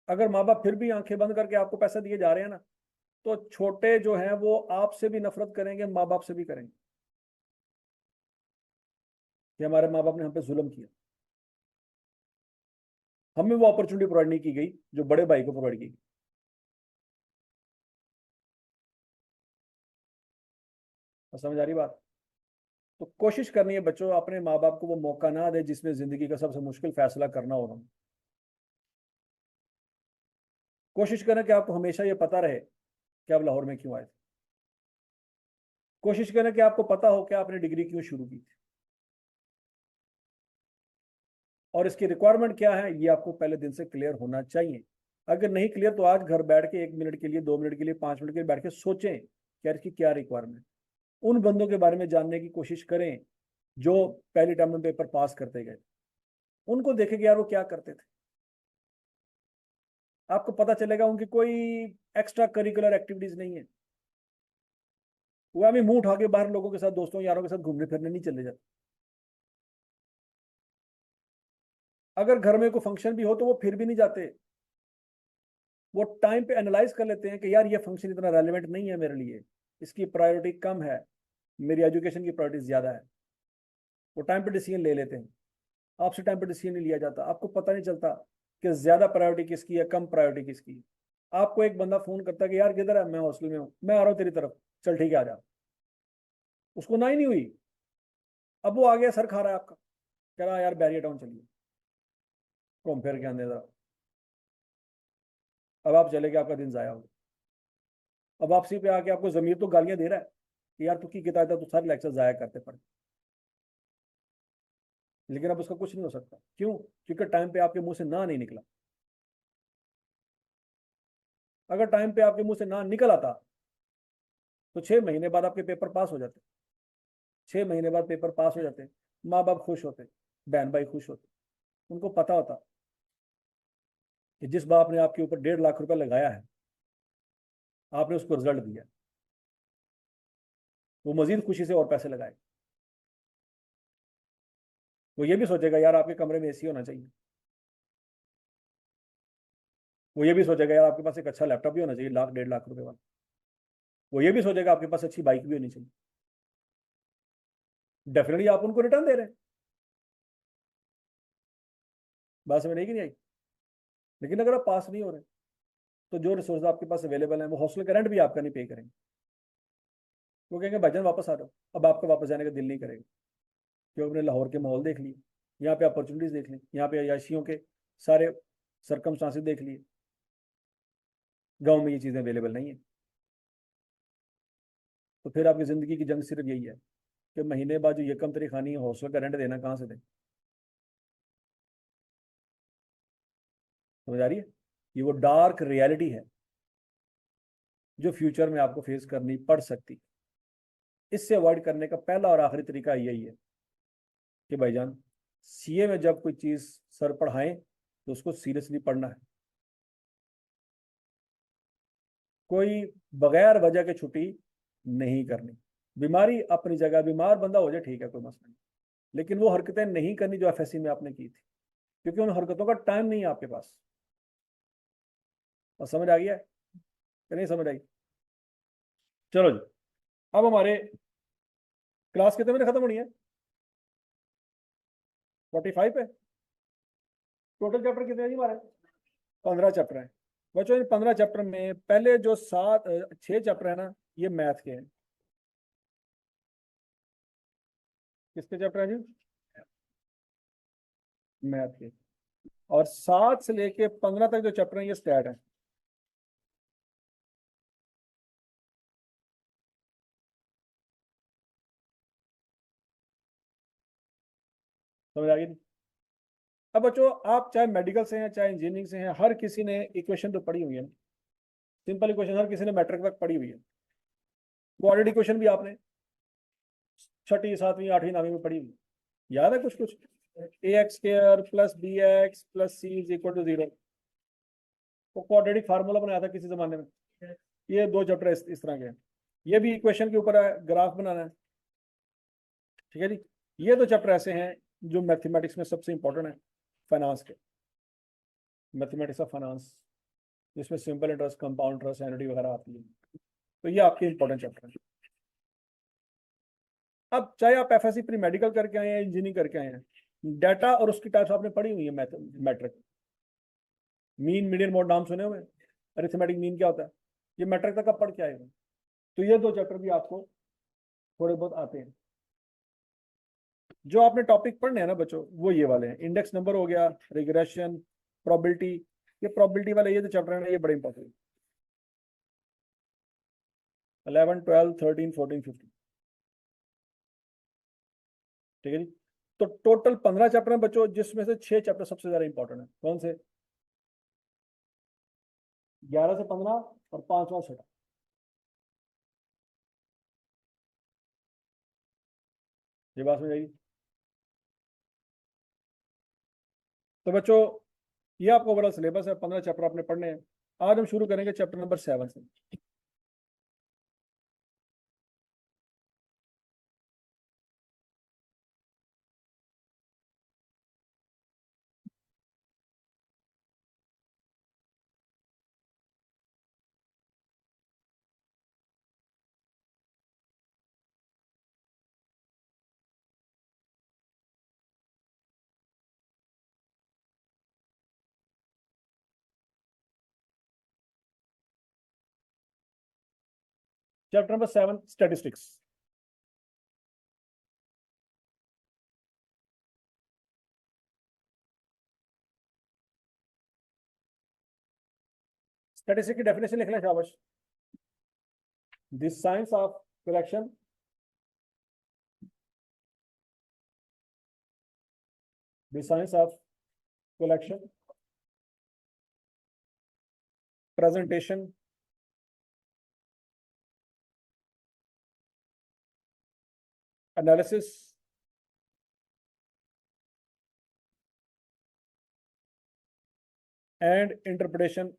अगर माँ बाप फिर भी आंखें बंद करके आपको पैसा दिए जा रहे हैं ना, तो छोटे जो हैं वो आपसे भी नफरत करेंगे, माँ बाप से भी करेंगे कि हमारे माँ बाप ने हम पे जुल्म किया। हमें वो अपॉर्चुनिटी प्रोवाइड नहीं की गई जो बड़े भाई को प्रोवाइड की गई। तो समझ आ रही बात? तो कोशिश करनी है बच्चों, अपने माँ बाप को वो मौका ना दे जिसमें जिंदगी का सबसे मुश्किल फैसला करना हो रहा है। कोशिश करें कि आपको हमेशा ये पता रहे कि आप लाहौर में क्यों आए थे। कोशिश करें कि आपको पता हो कि आपने डिग्री क्यों शुरू की थी और इसकी रिक्वायरमेंट क्या है, ये आपको पहले दिन से क्लियर होना चाहिए। अगर नहीं क्लियर तो आज घर बैठ के 1 मिनट के लिए, 2 मिनट के लिए, 5 मिनट के लिए बैठ के सोचें कि यार इसकी क्या रिक्वायरमेंट। उन बंदों के बारे में जानने की कोशिश करें जो पहले टर्म में पेपर पास करते गए, उनको देखें कि यार वो क्या करते थे। आपको पता चलेगा उनकी कोई एक्स्ट्रा करिकुलर एक्टिविटीज नहीं है। वो हमें मुंह उठा के बाहर लोगों के साथ, दोस्तों यारों के साथ घूमने फिरने नहीं चले जाते। अगर घर में कोई फंक्शन भी हो तो वो फिर भी नहीं जाते। वो टाइम पे एनालाइज कर लेते हैं कि यार ये फंक्शन इतना रेलिवेंट नहीं है मेरे लिए, इसकी प्रायोरिटी कम है, मेरी एजुकेशन की प्रायोरिटी ज्यादा है। वो टाइम पे डिसीजन ले लेते हैं। आपसे टाइम पे डिसीजन नहीं लिया जाता, आपको पता नहीं चलता कि ज्यादा प्रायोरिटी किसकी है, कम प्रायोरिटी किसकी है। आपको एक बंदा फोन करता है कि यार किधर है, मैं हॉस्टल में हूँ, मैं आ रहा हूँ तेरी तरफ, चल ठीक है आ जा। उसको ना ही नहीं हुई, अब वो आ गया सर खा रहा है आपका, कह रहा यार बैरियर टाउन चलिए, घूम फिर के आने जरा। अब आप चले गए, आपका दिन जाया हो। अब वापसी पे आके आपको जमीर तो गालियां दे रहा है कि यार तू की किताब था, तू सारे लेक्चर जाया करते पढ़। लेकिन अब उसका कुछ नहीं हो सकता, क्यों? क्योंकि टाइम पे आपके मुंह से ना नहीं निकला। अगर टाइम पे आपके मुंह से ना निकल आता तो 6 महीने बाद आपके पेपर पास हो जाते। 6 महीने बाद पेपर पास हो जाते, माँ बाप खुश होते, बहन भाई खुश होते। उनको पता होता कि जिस बाप ने आपके ऊपर 1.5 लाख रुपए लगाया है, आपने उसको रिजल्ट दिया, वो मजीद खुशी से और पैसे लगाए। वो ये भी सोचेगा यार आपके कमरे में एसी होना चाहिए। वो ये भी सोचेगा यार आपके पास एक अच्छा लैपटॉप भी होना चाहिए, 1 लाख 1.5 लाख रुपए वाला। वो ये भी सोचेगा आपके पास अच्छी बाइक भी होनी चाहिए। डेफिनेटली आप उनको रिटर्न दे रहे हैं। बात समझ नहीं आई? लेकिन अगर आप पास नहीं हो रहे तो जो रिसोर्स आपके पास अवेलेबल है, वो हॉस्टल का रेंट भी आपका नहीं पे करेंगे। वो कहेंगे भाईजान वापस आ जाओ। अब आपका वापस जाने का दिल नहीं करेगा क्योंकि आपने लाहौर के माहौल देख लिए, यहाँ पे अपॉर्चुनिटीज देख ली, यहाँ पे अयाशियों के सारे सरकमस्टांसेस देख लिए। गाँव में ये चीज़ें अवेलेबल नहीं है। तो फिर आपकी ज़िंदगी की जंग सिर्फ यही है कि महीने बाद जो यकम तरी खानी है, हॉस्टल का रेंट देना कहाँ से दें। समझ आ रही है? ये वो डार्क रियलिटी है जो फ्यूचर में आपको फेस करनी पड़ सकती है। इससे अवॉइड करने का पहला और आखिरी तरीका यही है कि भाईजान, सीए में जब कोई चीज़ सर पढ़ाएं तो उसको सीरियसली पढ़ना है। कोई बगैर वजह के छुट्टी नहीं करनी। बीमारी अपनी जगह, बीमार बंदा हो जाए ठीक है, कोई मसला नहीं, लेकिन वो हरकतें नहीं करनी जो एफएससी में आपने की थी, क्योंकि उन हरकतों का टाइम नहीं है आपके पास। और समझ आ गया कि नहीं समझ आई? चलो जी, अब हमारे क्लास कितने बजे खत्म होनी है? 45 पे। टोटल चैप्टर कितने हैं जी हमारे? 15 चैप्टर हैं बच्चों। इन 15 चैप्टर में पहले जो 6 चैप्टर है ना, ये मैथ के हैं। किसके चैप्टर हैं जी? मैथ के। और 7 से लेके 15 तक जो चैप्टर हैं ये स्टैट है। समझ आ गई? अब बच्चों, आप चाहे मेडिकल से हैं चाहे इंजीनियरिंग से हैं, हर किसी ने इक्वेशन तो पढ़ी हुई है ना। सिंपल इक्वेशन हर किसी ने मैट्रिक तक पढ़ी हुई है। क्वाड्रेटिक इक्वेशन भी आपने छठी, सातवीं, आठवीं, नवीं में पढ़ी हुई है। याद है कुछ कुछ? A x square plus B x plus C is equal to 0, वो क्वाड्रेटिक फार्मूला बनाया था किसी जमाने में। ये 2 चैप्टर इस तरह के हैं। ये भी इक्वेशन के ऊपर है, ग्राफ बनाना है। ठीक है जी। ये 2 चैप्टर ऐसे हैं जो मैथमेटिक्स में सबसे इंपॉर्टेंट है, फाइनेंस के, मैथमेटिक्स ऑफ फाइनेंस, जिसमें simple interest, compound interest, annuity वगैरह आती है। तो ये आपके इंपॉर्टेंट चैप्टर है। अब चाहे आप एफएससी प्री मेडिकल करके आए हैं, इंजीनियरिंग करके आए हैं, डाटा और उसकी टाइप्स आपने पढ़ी हुई है। मैट्रिक, मीन, मीडियन, मोड नाम सुने हुए? अरिथमेटिक मीन क्या होता है? ये मैट्रिक तक आप पढ़ के आएगा। तो ये 2 चैप्टर भी आपको थोड़े बहुत आते हैं। जो आपने टॉपिक पढ़ने हैं ना बच्चों, वो ये वाले हैं। इंडेक्स नंबर हो गया, रिग्रेशन, प्रोबेबिलिटी। ये प्रोबेबिलिटी वाले ये जो चैप्टर है ना, ये बड़े इंपॉर्टेंट है। 11, 12, 13, 14, 15। ठीक है जी। तो टोटल 15 चैप्टर हैं बच्चों, जिसमें से 6 चैप्टर सबसे ज्यादा इंपॉर्टेंट है। कौन से? 11 से 15 और पांचवा छठा। ये बात समझ आएगी? तो बच्चों, ये आपका ओवरऑल सिलेबस है, 15 चैप्टर आपने पढ़ने हैं। आज हम शुरू करेंगे चैप्टर नंबर 7 से। Chapter number 7, statistics. स्टैटिस्टिक्स की डेफिनेशन लिख लें शाबाश। This science of collection, the science of collection, presentation, analysis, and interpretation.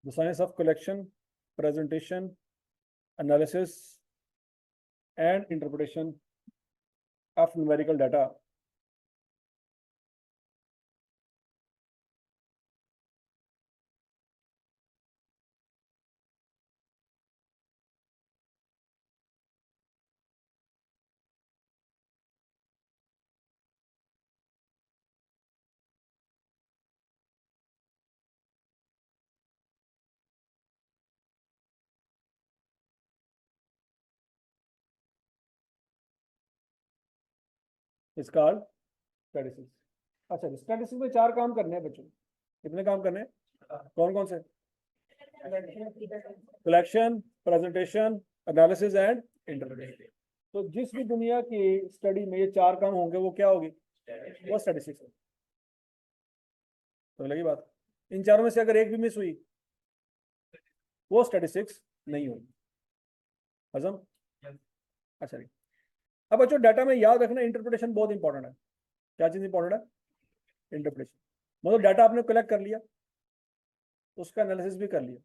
The science of collection, presentation, analysis, and interpretation of numerical data. Is called statistics. अच्छा, statistics में 4 काम करने हैं बच्चों। कितने काम करने हैं? कौन कौन से? Collection, presentation, analysis and interpretation. तो जिस भी दुनिया की स्टडी में ये 4 काम होंगे वो क्या होगी? वो स्टैटिस्टिक्स है। तो लगी बात। इन चारों में से अगर एक भी मिस हुई वो स्टैटिस्टिक्स नहीं होगी। हजम? अच्छा जी। अब बच्चों डाटा में याद रखना इंटरप्रिटेशन बहुत इंपॉर्टेंट है। क्या चीज इंपॉर्टेंट है? इंटरप्रिटेशन। मतलब डाटा आपने कलेक्ट कर लिया, उसका एनालिसिस भी कर लिया,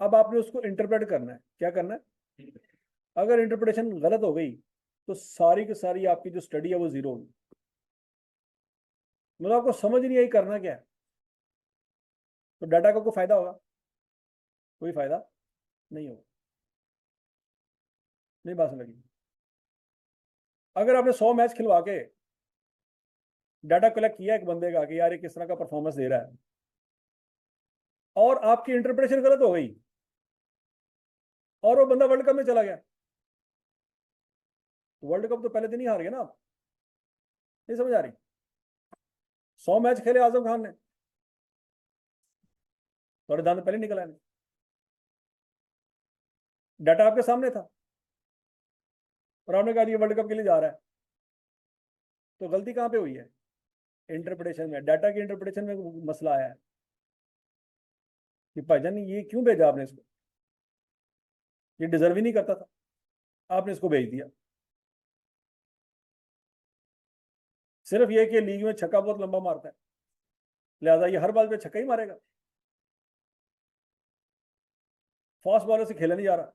अब आपने उसको इंटरप्रेट करना है। क्या करना है? अगर इंटरप्रिटेशन गलत हो गई तो सारी की सारी आपकी जो स्टडी है वो जीरो होगी। मतलब आपको समझ नहीं आई करना क्या है, तो डाटा का कोई फायदा होगा? कोई फायदा नहीं होगा। नहीं बात लगी। अगर आपने 100 मैच खिलवा के डाटा कलेक्ट किया एक बंदे का कि यार ये किस तरह का परफॉर्मेंस दे रहा है, और आपकी इंटरप्रिटेशन गलत हो गई और वो बंदा वर्ल्ड कप में चला गया, तो वर्ल्ड कप तो पहले दिन ही हार गए ना आप। नहीं समझ आ रही? 100 मैच खेले आजम खान ने, थोड़े दांत पहले निकल आए। डाटा आपके सामने था और आपने कहा ये वर्ल्ड कप के लिए जा रहा है, तो गलती कहां पे हुई है? इंटरप्रिटेशन में। डाटा की इंटरप्रिटेशन में मसला आया है कि भाईजान ये क्यों भेजा आपने इसको, ये डिजर्व ही नहीं करता था, आपने इसको भेज दिया। सिर्फ ये कि लीग में छक्का बहुत लंबा मारता है, लिहाजा ये हर बाल पे छक्का ही मारेगा, फास्ट बॉलर से खेला नहीं जा रहा।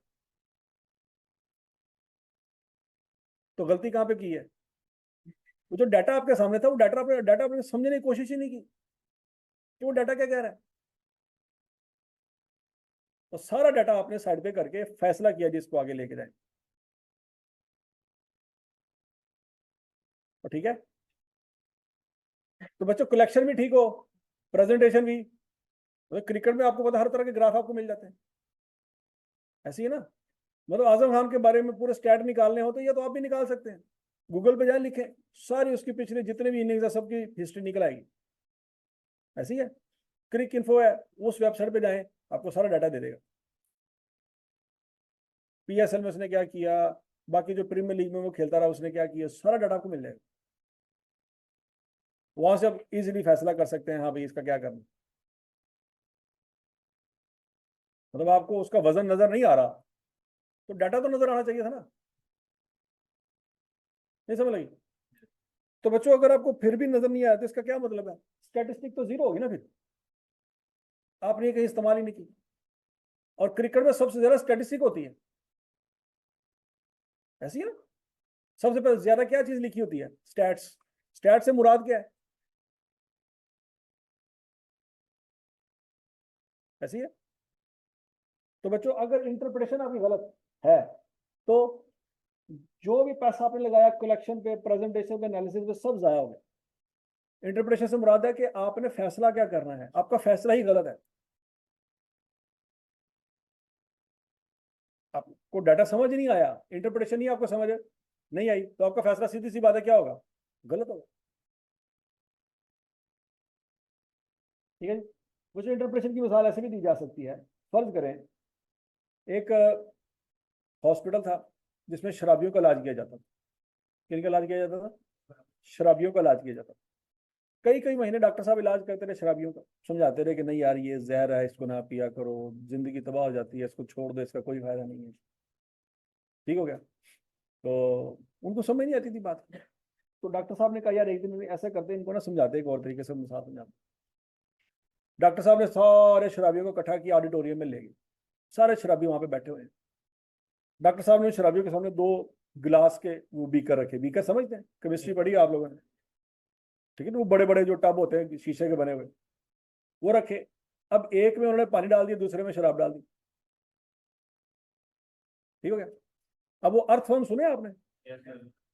तो गलती कहां पे की है? वो जो डाटा आपके सामने था वो डाटा आपने समझने की कोशिश ही नहीं की कि वो डाटा क्या कह रहा है। तो सारा डाटा आपने साइड पे करके फैसला किया जिसको आगे लेके जाए। तो ठीक है। तो बच्चों कलेक्शन भी ठीक हो, प्रेजेंटेशन भी। तो क्रिकेट में आपको पता हर तरह के ग्राफ आपको मिल जाते हैं, ऐसी है ना। मतलब आजम खान के बारे में पूरे स्टैट निकालने हो तो ये तो आप भी निकाल सकते हैं। गूगल पे जाए लिखें, सारी उसकी पिछले जितने भी इनिंग्स है सबकी हिस्ट्री निकल आएगी। ऐसी है। क्रिक इन्फो है, उस वेबसाइट पे जाएं, आपको सारा डाटा दे देगा। पीएसएल में उसने क्या किया, बाकी जो प्रीमियर लीग में वो खेलता रहा उसने क्या किया, सारा डाटा आपको मिल जाएगा। वहां से आप इजीली फैसला कर सकते हैं हाँ भाई इसका क्या करना। मतलब आपको उसका वजन नजर नहीं आ रहा तो डाटा तो नजर आना चाहिए था ना। नहीं समझ लगी? तो बच्चों अगर आपको फिर भी नजर नहीं आया तो इसका क्या मतलब है? स्टैटिस्टिक तो जीरो होगी ना फिर, आपने कहीं इस्तेमाल ही नहीं की। और क्रिकेट में सबसे ज्यादा स्टैटिस्टिक होती है, ऐसी है ना। सबसे पहले ज्यादा क्या चीज लिखी होती है? स्टैट्स। स्टैट से मुराद क्या है? ऐसी है। तो बच्चों अगर इंटरप्रिटेशन आपकी गलत है तो जो भी पैसा आपने लगाया कलेक्शन पे, प्रेजेंटेशन पे, एनालिसिस पे, सब जाया हो गया। इंटरप्रिटेशन से मुराद है कि आपने फैसला क्या करना है, आपका फैसला ही गलत है। आपको डाटा समझ नहीं आया, इंटरप्रिटेशन ही आपको समझ नहीं आई, तो आपका फैसला सीधी सी बात है क्या होगा? गलत होगा। ठीक है जी। कुछ इंटरप्रिटेशन की मिसाल ऐसे भी दी जा सकती है। फर्ज करें एक हॉस्पिटल था जिसमें शराबियों का इलाज किया जाता था। किन का इलाज किया जाता था? शराबियों का इलाज किया जाता था। कई कई महीने डॉक्टर साहब इलाज करते रहे शराबियों का, समझाते रहे कि नहीं यार ये जहर है, इसको ना पिया करो, जिंदगी तबाह हो जाती है, इसको छोड़ दो, इसका कोई फायदा नहीं है। ठीक हो गया। तो उनको समझ नहीं आती थी बात। तो डॉक्टर साहब ने कहा यार एक दिन ऐसा करते हैं, इनको ना समझाते एक और तरीके से मिसाल समझाते। डॉक्टर साहब ने सारे शराबियों को इकट्ठा किया, ऑडिटोरियम में ले गए। सारे शराबी वहां पे बैठे हुए हैं। डॉक्टर साहब ने शराबियों के सामने 2 गिलास के वो बीकर रखे। बीकर समझते हैं, केमिस्ट्री पढ़ी है आप लोगों ने? ठीक है ना, वो बड़े बड़े जो टब होते हैं शीशे के बने हुए, वो रखे। अब एक में उन्होंने पानी डाल दिया, दूसरे में शराब डाल दी। ठीक हो गया। अब वो अर्थवर्म सुने आपने?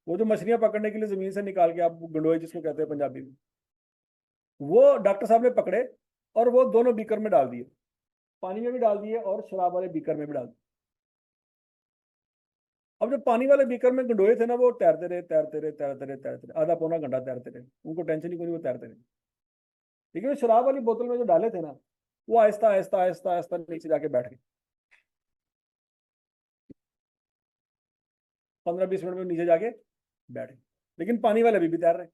वो जो मछलियां पकड़ने के लिए जमीन से निकाल के, आप गंडोए जिसको कहते हैं पंजाबी में, वो डॉक्टर साहब ने पकड़े और वो दोनों बीकर में डाल दिए, पानी में भी डाल दिए और शराब वाले बीकर में भी डाल दिए। अब जो पानी वाले बीकर में गंडोए थे ना, वो तैरते रहे तैरते रहे तैरते रहे तैरते रहे, आधा पौना घंटा तैरते रहे, उनको टेंशन ही कोई नहीं, वो तैरते रहे। लेकिन शराब वाली बोतल में जो डाले थे ना, वो आहिस्ता आहिस्ता आहिस्ता आहिस्ता नीचे जाके बैठ गए। 15-20 मिनट में नीचे जाके बैठ गए, लेकिन पानी वाले अभी भी तैर रहे।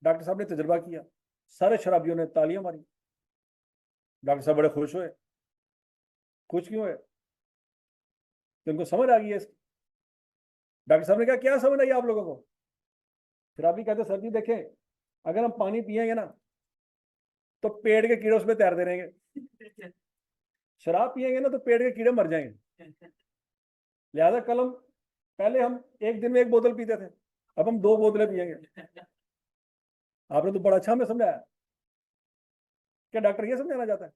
डॉक्टर साहब ने तजर्बा किया, सारे शराबियों ने तालियां मारी। डॉक्टर साहब बड़े खुश हुए। खुश क्यों हुए? तो उनको समझ आ गई है इसकी। डॉक्टर साहब ने कहा, क्या समझ आई आप लोगों को? शराबी कहते, सर जी देखें, अगर हम पानी पिएंगे ना तो पेड़ के कीड़े उसमें तैरते रहेंगे, शराब पिएंगे ना तो पेड़ के कीड़े मर जाएंगे। लिहाजा कल हम, पहले हम एक दिन में 1 बोतल पीते थे, अब हम 2 बोतलें पिएंगे। आपने तो बड़ा अच्छा हमें समझाया। क्या डॉक्टर ये समझाना चाहता है?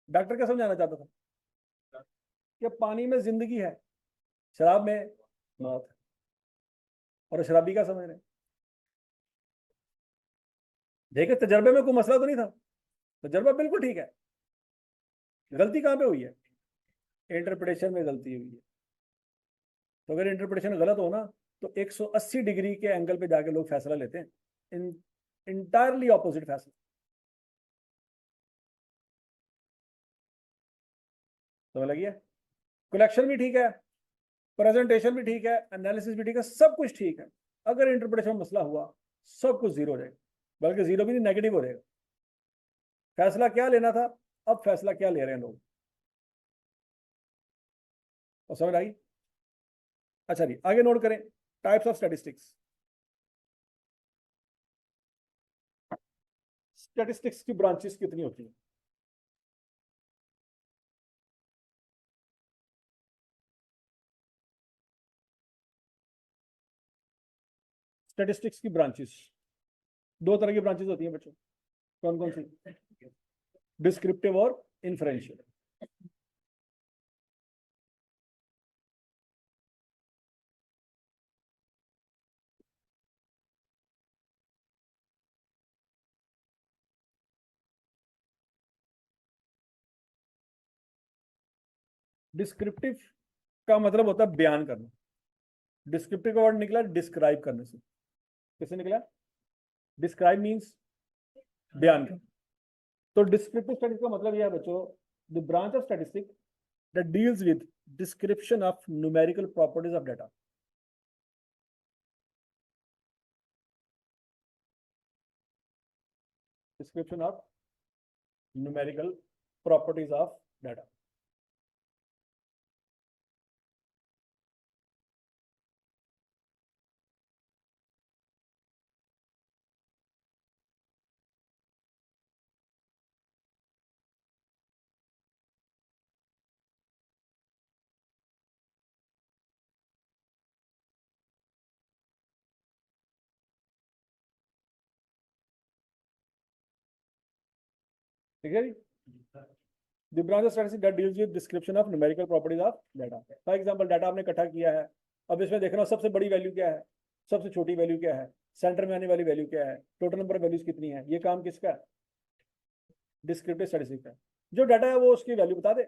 डॉक्टर क्या समझाना चाहता था? कि पानी में जिंदगी है, शराब में मौत है। और शराबी क्या समझ रहे? देखिए, तजर्बे में कोई मसला तो नहीं था, तजर्बा बिल्कुल ठीक है। गलती कहाँ पे हुई है? इंटरप्रिटेशन में गलती हुई है। तो अगर इंटरप्रिटेशन गलत हो ना, तो 180 डिग्री के एंगल पे जाके लोग फैसला लेते हैं, इंटायरली ऑपोजिट फैसला। समझ लगी है? कलेक्शन भी ठीक है, प्रेजेंटेशन भी ठीक है, एनालिसिस भी ठीक है, सब कुछ ठीक है। अगर इंटरप्रिटेशन में मसला हुआ, सब कुछ जीरो हो जाएगा, बल्कि जीरो भी नहीं, नेगेटिव हो जाएगा। फैसला क्या लेना था, अब फैसला क्या ले रहे हैं लोग। और समझ आई? अच्छा जी, आगे नोट करें, टाइप्स ऑफ स्टैटिस्टिक्स। स्टैटिस्टिक्स की ब्रांचेस कितनी होती हैं? स्टैटिस्टिक्स की ब्रांचेस, 2 तरह की ब्रांचेस होती हैं बच्चों। कौन कौन सी? डिस्क्रिप्टिव और इन्फरेंशियल। डिस्क्रिप्टिव का मतलब होता है बयान करना। डिस्क्रिप्टिव का वर्ड निकला डिस्क्राइब करने से। किससे निकला? डिस्क्राइब मीन्स बयान करना। तो डिस्क्रिप्टिव स्टडीज का मतलब यह है बच्चों, the branch of statistics that deals with description of numerical properties of data. Description of numerical properties of data. ठीक है जी? The branch of statistics that deals with description of numerical properties of data. For example, data आपने इकट्ठा किया है, अब इसमें देखना सबसे बड़ी वैल्यू क्या है, सबसे छोटी वैल्यू क्या है, सेंटर में आने वाली वैल्यू क्या है, टोटल नंबर ऑफ वैल्यूज कितनी है। ये काम किसका है? डिस्क्रिप्टिव स्टैटिस्टिक्स का। जो डाटा है वो उसकी वैल्यू बता दे।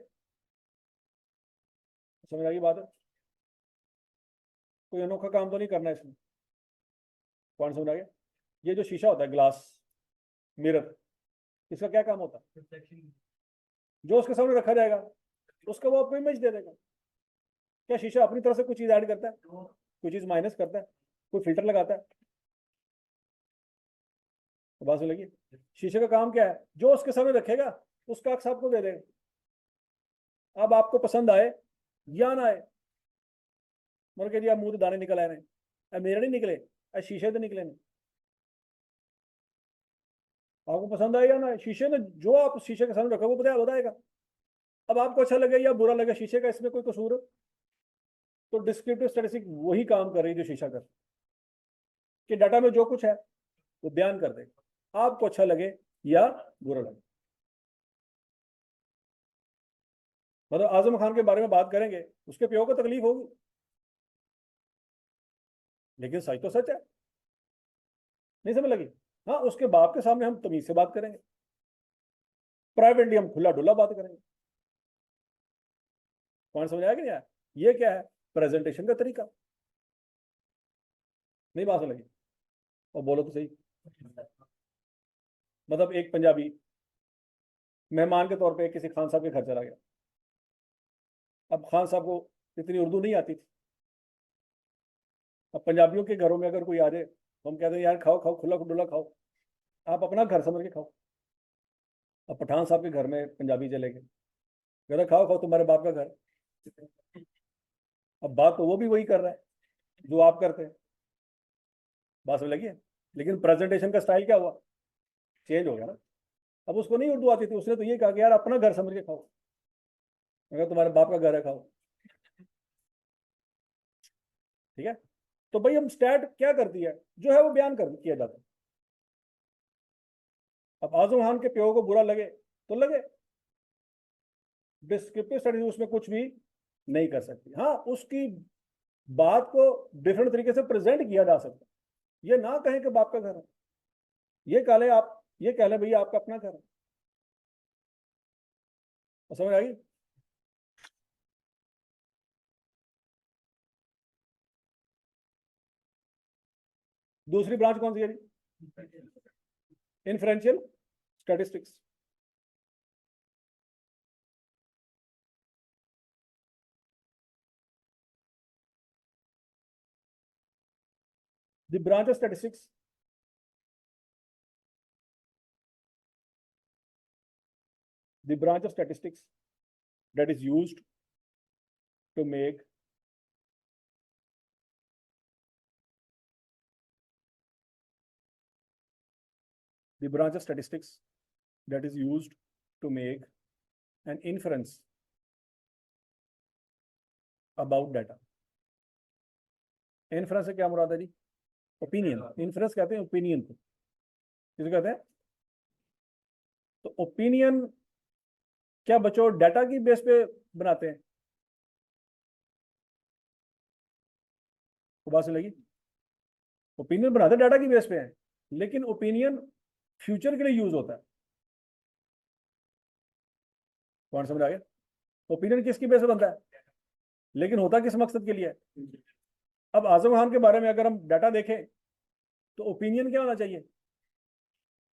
समझ आ गई बात है? कोई अनोखा काम तो नहीं करना इसमें। कौन समझ आ गया? ये जो शीशा होता है, ग्लास, मिरर, इसका क्या काम होता है? जो उसके सामने रखा जाएगा उसका वो आपको इमेज दे देगा। क्या शीशा अपनी तरफ से कुछ चीज ऐड करता है? कोई चीज माइनस करता है? कोई फिल्टर लगाता है? तो बात सुन लगी? शीशे का काम क्या है? जो उसके सामने रखेगा उसका अक्स आपको दे देगा। अब आपको पसंद आए या ना आए, मतलब कि जी आप मुंह तो दाने निकल आए रहे, मेरे नहीं निकले, शीशे तो निकले नहीं। आपको पसंद आए या ना आए, शीशे में जो आप शीशे के सामने रखा वो बताएगा। अब आपको अच्छा लगे या बुरा लगे, शीशे का इसमें कोई कसूर है? तो डिस्क्रिप्टिव स्टैटिस्टिक्स वही काम कर रही है जो शीशा कर, कि डाटा में जो कुछ है वो बयान कर देगा, आपको अच्छा लगे या बुरा लगे। मतलब आजम खान के बारे में बात करेंगे, उसके प्यो को तकलीफ होगी, लेकिन सच तो सच है। नहीं समझ लगी? हाँ, उसके बाप के सामने हम तमीज से बात करेंगे, प्राइवेटली हम खुला डुला बात करेंगे। पॉइंट समझ आया कि नहीं आया? ये क्या है? प्रेजेंटेशन का तरीका। नहीं बात लगी? और बोलो तो सही। मतलब एक पंजाबी मेहमान के तौर पे किसी खान साहब के घर चला गया। अब खान साहब को इतनी उर्दू नहीं आती थी। अब पंजाबियों के घरों में अगर कोई आ जाए तो हम कहते हैं यार खाओ खाओ, खुला खुला खाओ, आप अपना घर समझ के खाओ। अब पठान साहब के घर में पंजाबी चले गए, कहते खाओ खाओ, तुम्हारे बाप का घर। अब बात तो वो भी वही कर रहा है जो आप करते हैं। बात समझ लगी है? लेकिन प्रेजेंटेशन का स्टाइल क्या हुआ? चेंज हो गया ना। अब उसको नहीं उर्दू आती थी, उसने तो ये कहा कि यार अपना घर समझ के खाओ, अगर तुम्हारे बाप का घर है खाओ। ठीक है? तो भाई हम स्टैट क्या करती है, जो है वो बयान कर किया जाता है। अब आजम खान के प्यो को बुरा लगे तो लगे, डिस्क्रिप्टिव स्टडीज उसमें कुछ भी नहीं कर सकती। हाँ, उसकी बात को डिफरेंट तरीके से प्रेजेंट किया जा सकता है। ये ना कहें कि बाप का घर है, ये कह ले आप, ये कह ले भैया आपका अपना घर है। समझ आ गई? दूसरी ब्रांच कौन सी है जी? Inferential statistics. The branch of statistics the branch of statistics that is used to make the branch of statistics that is used to make an inference about data. Inference से क्या मुराद है जी? ओपिनियन। इन्फ्रेंस कहते हैं opinion को, किसे कहते हैं? तो ओपिनियन क्या बच्चों डाटा की बेस पे बनाते हैं? तो बात से लगी? ओपिनियन बनाते डाटा की बेस पे है, लेकिन ओपिनियन फ्यूचर के लिए यूज होता है। कौन समझ आ गया? ओपिनियन किसकी बेस पे बनता है, लेकिन होता किस मकसद के लिए है? अब आजम खान के बारे में अगर हम डाटा देखें तो ओपिनियन क्या होना चाहिए?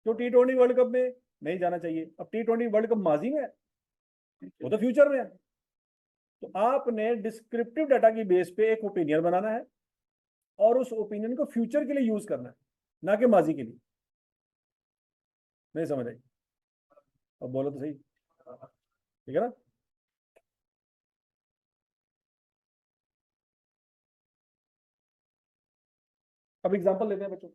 जो T20 वर्ल्ड कप में नहीं जाना चाहिए। अब T20 वर्ल्ड कप माजी में है, वो तो फ्यूचर में है। तो आपने डिस्क्रिप्टिव डाटा की बेस पे एक ओपिनियन बनाना है और उस ओपिनियन को फ्यूचर के लिए यूज करना है, ना कि माजी के लिए। नहीं समझ आई? अब बोलो तो सही। ठीक है ना? अब एग्जांपल लेते हैं बच्चों।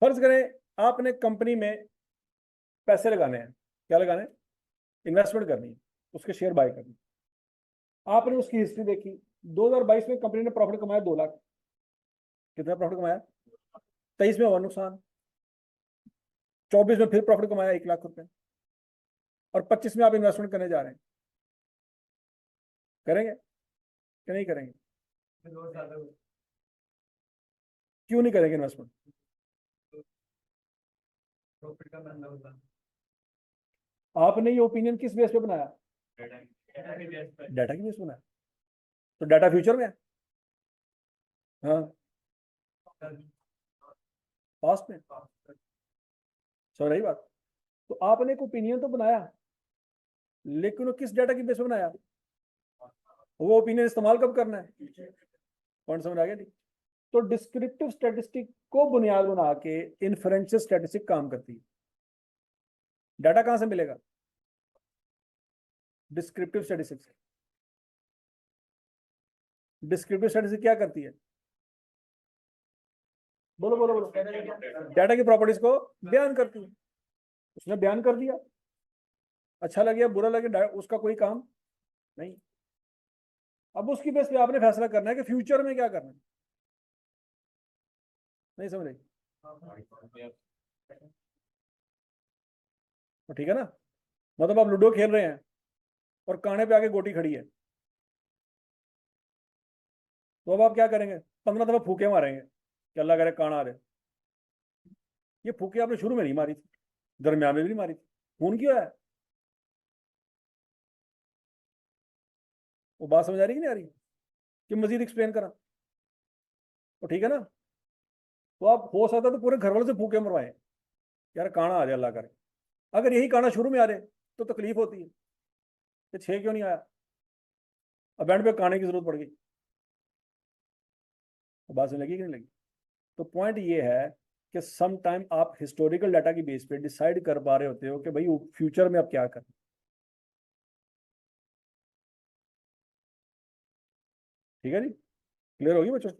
फर्ज करें आपने कंपनी में पैसे लगाने हैं। क्या लगाने हैं? इन्वेस्टमेंट करनी है, उसके शेयर बाय करनी है। आपने उसकी हिस्ट्री देखी, 2022 में कंपनी ने प्रॉफिट कमाया 2 लाख। कितना प्रॉफिट कमाया? 23 में हुआ नुकसान, 24 में फिर प्रॉफिट कमाया 1 लाख रुपए, और 25 में आप इन्वेस्टमेंट करने जा रहे हैं। करेंगे कि नहीं करेंगे? क्यों नहीं करेंगे इन्वेस्टमेंट? आपने ये ओपिनियन किस बेस पे बनाया? डाटा की बेस बनाया। तो डाटा फ्यूचर में है, हाँ पास्ट में। समझ रही बात? तो आपने एक ओपिनियन तो बनाया, लेकिन वो किस डाटा की बेस पे बनाया? वो ओपिनियन इस्तेमाल कब करना है? पॉइंट समझ आ गया जी? तो डिस्क्रिप्टिव स्टैटिस्टिक को बुनियाद बना के इन्फरेंशियल स्टैटिस्टिक काम करती है। डाटा कहां से मिलेगा? Descriptive statistics. डिस्क्रिप्टिव स्टैटिस्टिक्स क्या करती है? बोलो बोलो बोलो। डाटा की प्रॉपर्टीज को बयान करती है। उसने बयान कर दिया, अच्छा लगे बुरा लगे उसका कोई काम नहीं। अब उसकी बेस पे आपने फैसला करना है कि फ्यूचर में क्या करना है। नहीं समझ रही? तो ठीक है ना? मतलब आप लूडो खेल रहे हैं, और काने पे आके गोटी खड़ी है, तो अब आप क्या करेंगे? 15 दफा फूके मारेंगे कि अल्लाह करे कान आ जाए। ये फूके आपने शुरू में नहीं मारी थी, दरमियान में भी नहीं मारी थी, खून क्यों है? वो बात समझ आ रही कि नहीं आ रही कि मजीद एक्सप्लेन करा? तो ठीक है ना? तो आप हो सकता तो पूरे घर वालों से फूके मरवाएं, यार काना आ जाए अल्लाह करे। अगर यही काना शुरू में आ जाए तो तकलीफ होती है कि 6 क्यों नहीं आया, अब बैंड पे काने की जरूरत पड़ गई। तो बात समझ लगी कि नहीं लगी? तो पॉइंट ये है कि सम टाइम आप हिस्टोरिकल डाटा की बेस पे डिसाइड कर पा रहे होते हो कि भाई फ्यूचर में आप क्या करें। ठीक है जी, क्लियर होगी बच्चों?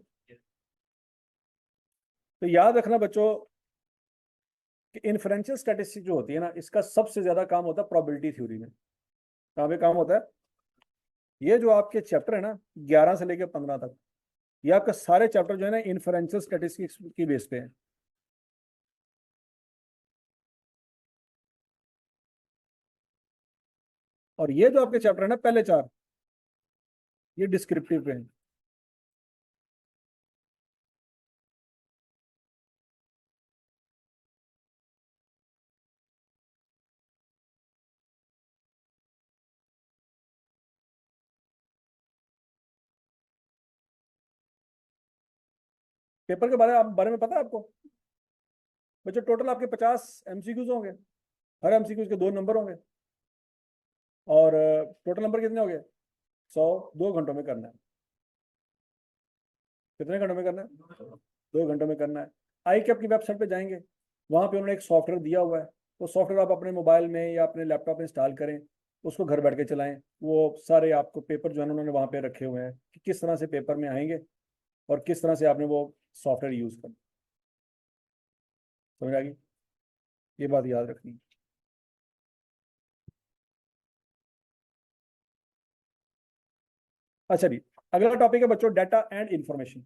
तो याद रखना बच्चों कि इन्फ्रेंशियल स्टैटिस्टिक्स जो होती है ना, इसका सबसे ज्यादा काम होता है प्रोबेबिलिटी थ्योरी में। कहाँ पे काम होता है? ये जो आपके चैप्टर है ना, 11 से लेकर 15 तक, ये आपके सारे चैप्टर जो है ना इन्फ्रेंशियल स्टैटिस्टिक्स की बेस पे हैं। और ये जो आपके चैप्टर है ना पहले 4, ये डिस्क्रिप्टिव पे हैं। पेपर के बारे में पता है आपको? बच्चों टोटल आपके 50 एमसीक्यूज होंगे, हर एमसीक्यूज के 2 नंबर होंगे, और टोटल नंबर कितने हो गए? 100। 2 घंटों में करना है। कितने घंटों में करना है? 2 घंटों में करना है। आई कैप की वेबसाइट पे जाएंगे, वहां पे उन्होंने एक सॉफ्टवेयर दिया हुआ है। वो सॉफ्टवेयर आप अपने मोबाइल में या अपने लैपटॉप में इंस्टॉल करें, उसको घर बैठ के चलाएं। वो सारे आपको पेपर जो है ना उन्होंने वहां पे रखे हुए हैं कि किस तरह से पेपर में आएंगे और किस तरह से आपने वो सॉफ्टवेयर यूज करना। समझ आ गई? ये बात याद रखनी है। अच्छा जी, अगला टॉपिक है बच्चों data and information.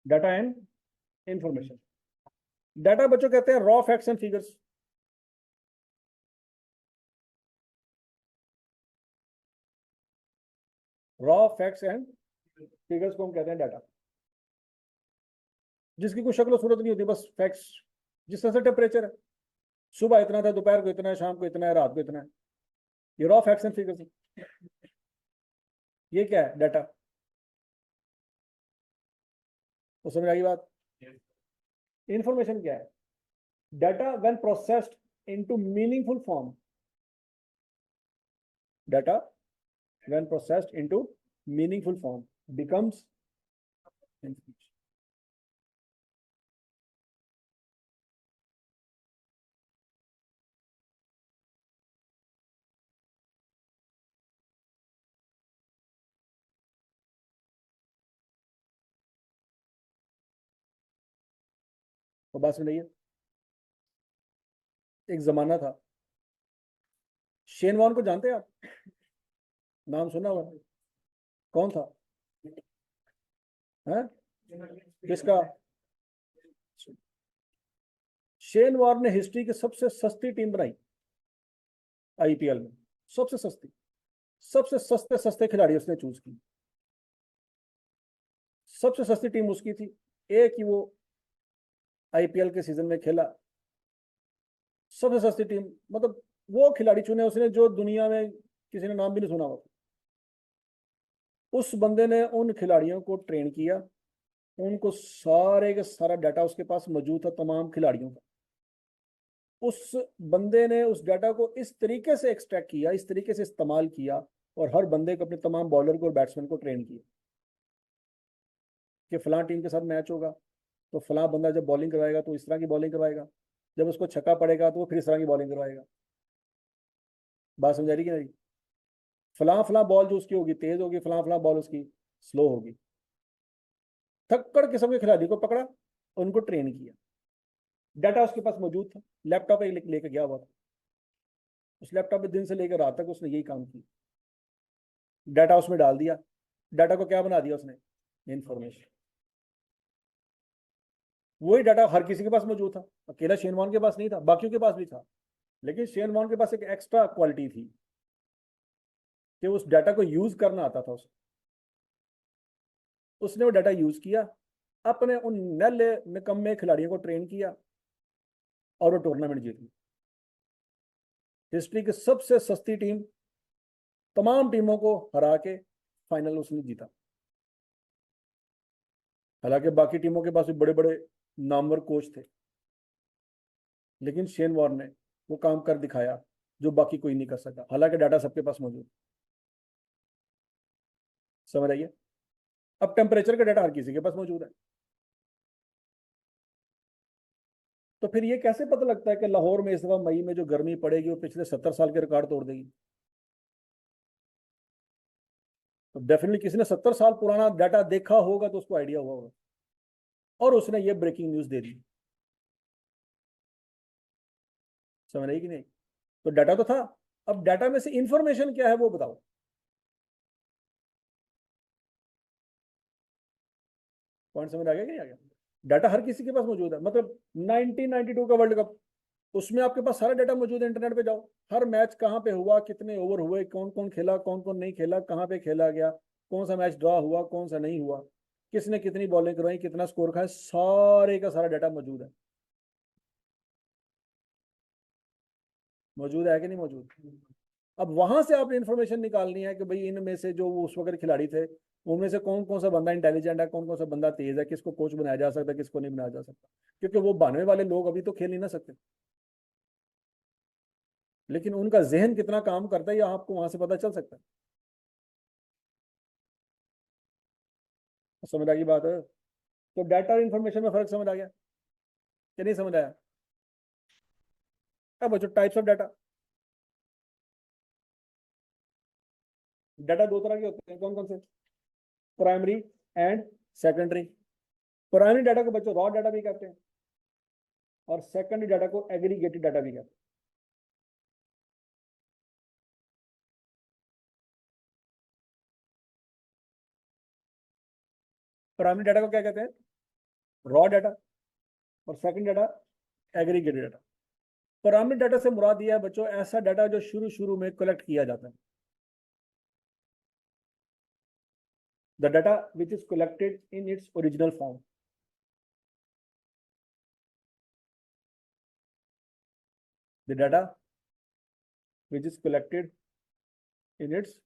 Data and information. Data बच्चों कहते हैं raw facts and figures. Raw facts and figures को हम कहते हैं डाटा, जिसकी कोई शक्ल सूरत नहीं होती, बस फैक्ट्स। जिस तरह से टेम्परेचर है, सुबह इतना था, दोपहर को इतना है, शाम को इतना है, रात को इतना है, ये रॉ फैक्ट्स एंड फिगर्स है। ये क्या है? डाटा। तो समझ आ गई बात? इंफॉर्मेशन क्या है? Data when processed into meaningful form, data when processed into meaningful form becomes information. तो बात सुन रही? एक जमाना था, शेन वॉर्न को जानते हैं आप? नाम सुना हुआ? कौन था? है किसका? शेन वॉर्न ने हिस्ट्री की सबसे सस्ती टीम बनाई आईपीएल में। सबसे सस्ती, सबसे सस्ते सस्ते खिलाड़ी उसने चूज की। सबसे सस्ती टीम उसकी थी, एक ही वो आईपीएल के सीजन में खेला। सबसे सस्ती टीम, मतलब वो खिलाड़ी चुने उसने जो दुनिया में किसी ने नाम भी नहीं सुना होता। उस बंदे ने उन खिलाड़ियों को ट्रेन किया, उनको सारे का सारा डाटा उसके पास मौजूद था तमाम खिलाड़ियों का। उस बंदे ने उस डाटा को इस तरीके से एक्सट्रैक्ट किया, इस तरीके से इस्तेमाल किया, और हर बंदे को, अपने तमाम बॉलर को और बैट्समैन को ट्रेन किया कि फलां टीम के साथ मैच होगा तो फलां बंदा जब बॉलिंग करवाएगा तो इस तरह की बॉलिंग करवाएगा, जब उसको छक्का पड़ेगा तो वो फिर इस तरह की बॉलिंग करवाएगा। बात समझा रही कि नहीं? फलां फलां बॉल जो उसकी होगी तेज होगी, फलां फलां बॉल उसकी स्लो होगी। थक्कड़ किस्म के खिलाड़ी को पकड़ा, उनको ट्रेन किया। डाटा उसके पास मौजूद था, लैपटॉप पे लेके गया हुआ था। उस लैपटॉप में दिन से लेकर रात तक उसने यही काम किया, डाटा उसमें डाल दिया, डाटा को क्या बना दिया उसने, इंफॉर्मेशन। वही डाटा हर किसी के पास मौजूद था, अकेला शेन वॉर्न के पास नहीं था, बाकियों के पास भी था, लेकिन शेन वॉर्न के पास एक एक्स्ट्रा क्वालिटी थी कि उस डाटा को यूज करना आता था उसे। उसने वो डाटा यूज किया, अपने उन नल्ले निकम्मे खिलाड़ियों को ट्रेन किया और वो टूर्नामेंट जीत गई। हिस्ट्री की सबसे सस्ती टीम, तमाम टीमों को हरा के फाइनल उसने जीता। हालांकि बाकी टीमों के पास भी बड़े बड़े नामवर कोच थे, लेकिन शेन वॉर्न ने वो काम कर दिखाया जो बाकी कोई नहीं कर सका, हालांकि डाटा सबके पास मौजूद। समझ आइए। अब टेम्परेचर का डाटा हर किसी के पास मौजूद है, तो फिर ये कैसे पता लगता है कि लाहौर में इस दफा मई में जो गर्मी पड़ेगी वो पिछले 70 साल के रिकॉर्ड तोड़ देगी? तो डेफिनेटली किसी ने 70 साल पुराना डाटा देखा होगा तो उसको आइडिया हुआ होगा, और उसने ये ब्रेकिंग न्यूज दे दी। समझ रही कि नहीं? तो डाटा तो था, अब डाटा में से इंफॉर्मेशन क्या है वो बताओ। पॉइंट समझ आ गया कि नहीं आ गया? डाटा हर किसी के पास मौजूद है, मतलब 1992 का वर्ल्ड कप, उसमें आपके पास सारा डाटा मौजूद है, इंटरनेट पे जाओ, हर मैच कहाँ पे हुआ, कितने ओवर हुए, कौन कौन खेला, कौन कौन नहीं खेला, कहाँ पे खेला गया, कौन सा मैच ड्रॉ हुआ, कौन सा नहीं हुआ, किसने कितनी बॉलिंग करवाई, कितना स्कोर खाया, सारे का सारा डाटा मौजूद है। मौजूद है कि नहीं मौजूद? अब वहां से आपने इंफॉर्मेशन निकालनी है कि भाई इनमें से जो उस वक्त खिलाड़ी थे, उनमें से कौन कौन सा बंदा इंटेलिजेंट है, कौन कौन सा बंदा तेज है, किसको कोच बनाया जा सकता है, किसको नहीं बनाया जा सकता, क्योंकि वो बानवे वाले लोग अभी तो खेल नहीं ना सकते, लेकिन उनका जहन कितना काम करता है ये आपको वहां से पता चल सकता है। समझ आ गई बात है? तो डाटा और इंफॉर्मेशन में फर्क समझ आ गया कि नहीं समझ आया? अब बच्चों, टाइप्स ऑफ डाटा, डाटा दो तरह के होते हैं, कौन कौन से? Primary and secondary. Primary data को बच्चों रॉ डाटा भी कहते हैं, और सेकेंडरी डाटा को एग्रीगेटेड डाटा भी कहते हैं। प्राइमरी डाटा को क्या कहते हैं? Raw data. और second data aggregated data. Primary data से मुराद दिया है बच्चों ऐसा डाटा जो शुरू शुरू में कलेक्ट किया जाता है, the data which is collected in its original form. The data which is collected in its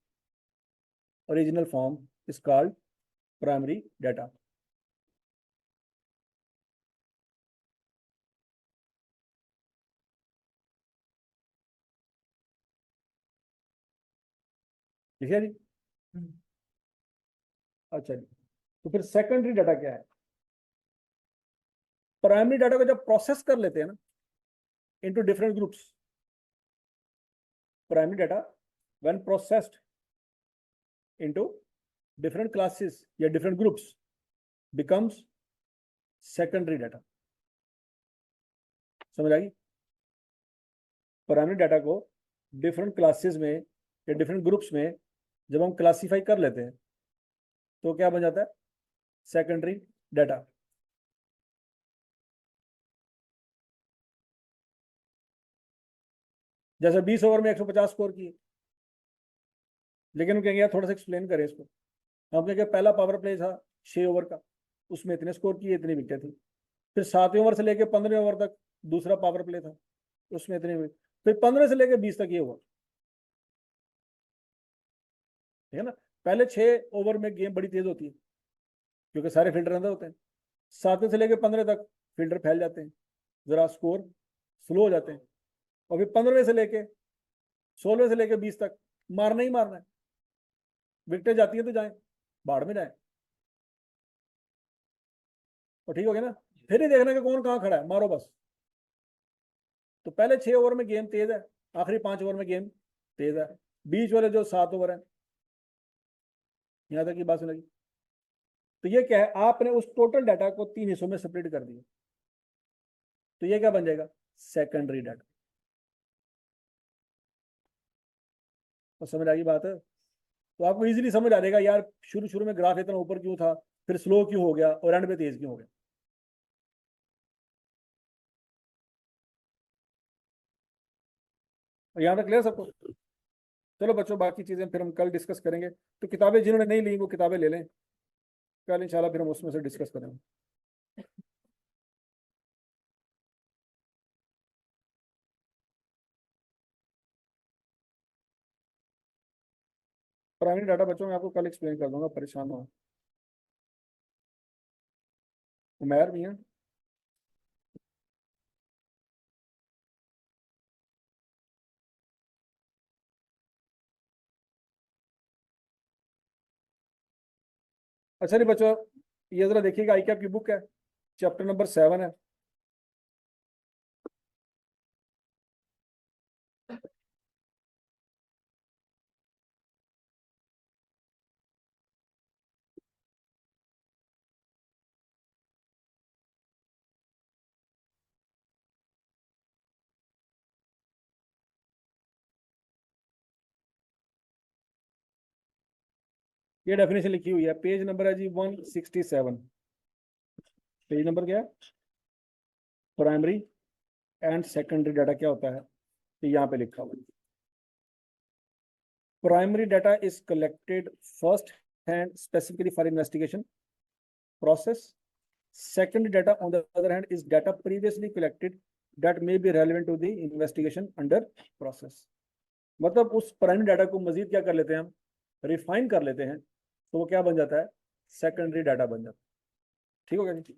original form is called primary data. ठीक है जी? अच्छा जी, तो फिर सेकेंडरी डाटा क्या है? प्राइमरी डाटा को जब प्रोसेस कर लेते हैं ना into different groups, primary data when processed into different classes या different groups becomes secondary data. समझ आ गई? प्राइमरी डाटा को डिफरेंट क्लासेस में या डिफरेंट ग्रुप्स में जब हम क्लासीफाई कर लेते हैं तो क्या बन जाता है? Secondary data. जैसे 20 ओवर में 150 स्कोर किए, लेकिन हम कहेंगे यार थोड़ा सा एक्सप्लेन करें इसको। हम कहेंगे पहला पावर प्ले था 6 ओवर का, उसमें इतने स्कोर किए, इतनी विकेट थी। फिर 7वें ओवर से लेकर 15वें ओवर तक दूसरा पावर प्ले था, उसमें इतने विकेट। फिर 15 से लेकर 20 तक ये हुआ, ठीक है ना? पहले 6 ओवर में गेम बड़ी तेज होती है क्योंकि सारे फील्डर अंदर होते हैं। 7वें से लेकर 15 तक फील्डर फैल जाते हैं, जरा स्कोर स्लो हो जाते हैं। और फिर 15वें से लेके 16वें से लेकर 20 तक मारना ही मारना है, विकेटें जाती है तो जाए, बाढ़ में जाए, और ठीक हो गया ना? फिर ही देखना कि कौन कहाँ खड़ा है, मारो बस। तो पहले 6 ओवर में गेम तेज है, आखिरी 5 ओवर में गेम तेज है, बीच वाले जो 7 ओवर है, यहां तक की बात लगी। तो ये क्या है, आपने उस टोटल डाटा को 3 हिस्सों में सेपरेट कर दिया, तो ये क्या बन जाएगा? Secondary data. तो समझ आ गई बात है। तो आपको इजीली समझ आ जाएगा यार शुरू शुरू में ग्राफ इतना ऊपर क्यों था, फिर स्लो क्यों हो गया और एंड पे तेज क्यों हो गया। और यहाँ तक क्लियर सबको। चलो बच्चों बाकी चीजें फिर हम कल डिस्कस करेंगे। तो किताबें जिन्होंने नहीं ली वो किताबें ले लें, कल इंशाल्लाह फिर हम उसमें से डिस्कस करेंगे। प्राइमरी डाटा बच्चों मैं आपको कल एक्सप्लेन कर दूंगा, परेशान ना हो। उमैर भी है। अच्छा नहीं बच्चों, ये जरा देखिएगा आई कैप की बुक है, चैप्टर नंबर 7 है। ये डेफिनेशन लिखी हुई है, पेज नंबर है जी 167। पेज नंबर क्या है? प्राइमरी एंड सेकेंडरी डाटा क्या होता है, तो यहाँ पे लिखा हुआ है। Primary data is collected first hand specifically for investigation process. Secondary data, on the other hand, is data previously collected that may be relevant to the investigation under process. मतलब उस प्राइमरी डाटा को मजीद क्या कर लेते हैं हम, refine कर लेते हैं, तो वो क्या बन जाता है, सेकेंडरी डाटा बन जाता है। ठीक हो गया जी।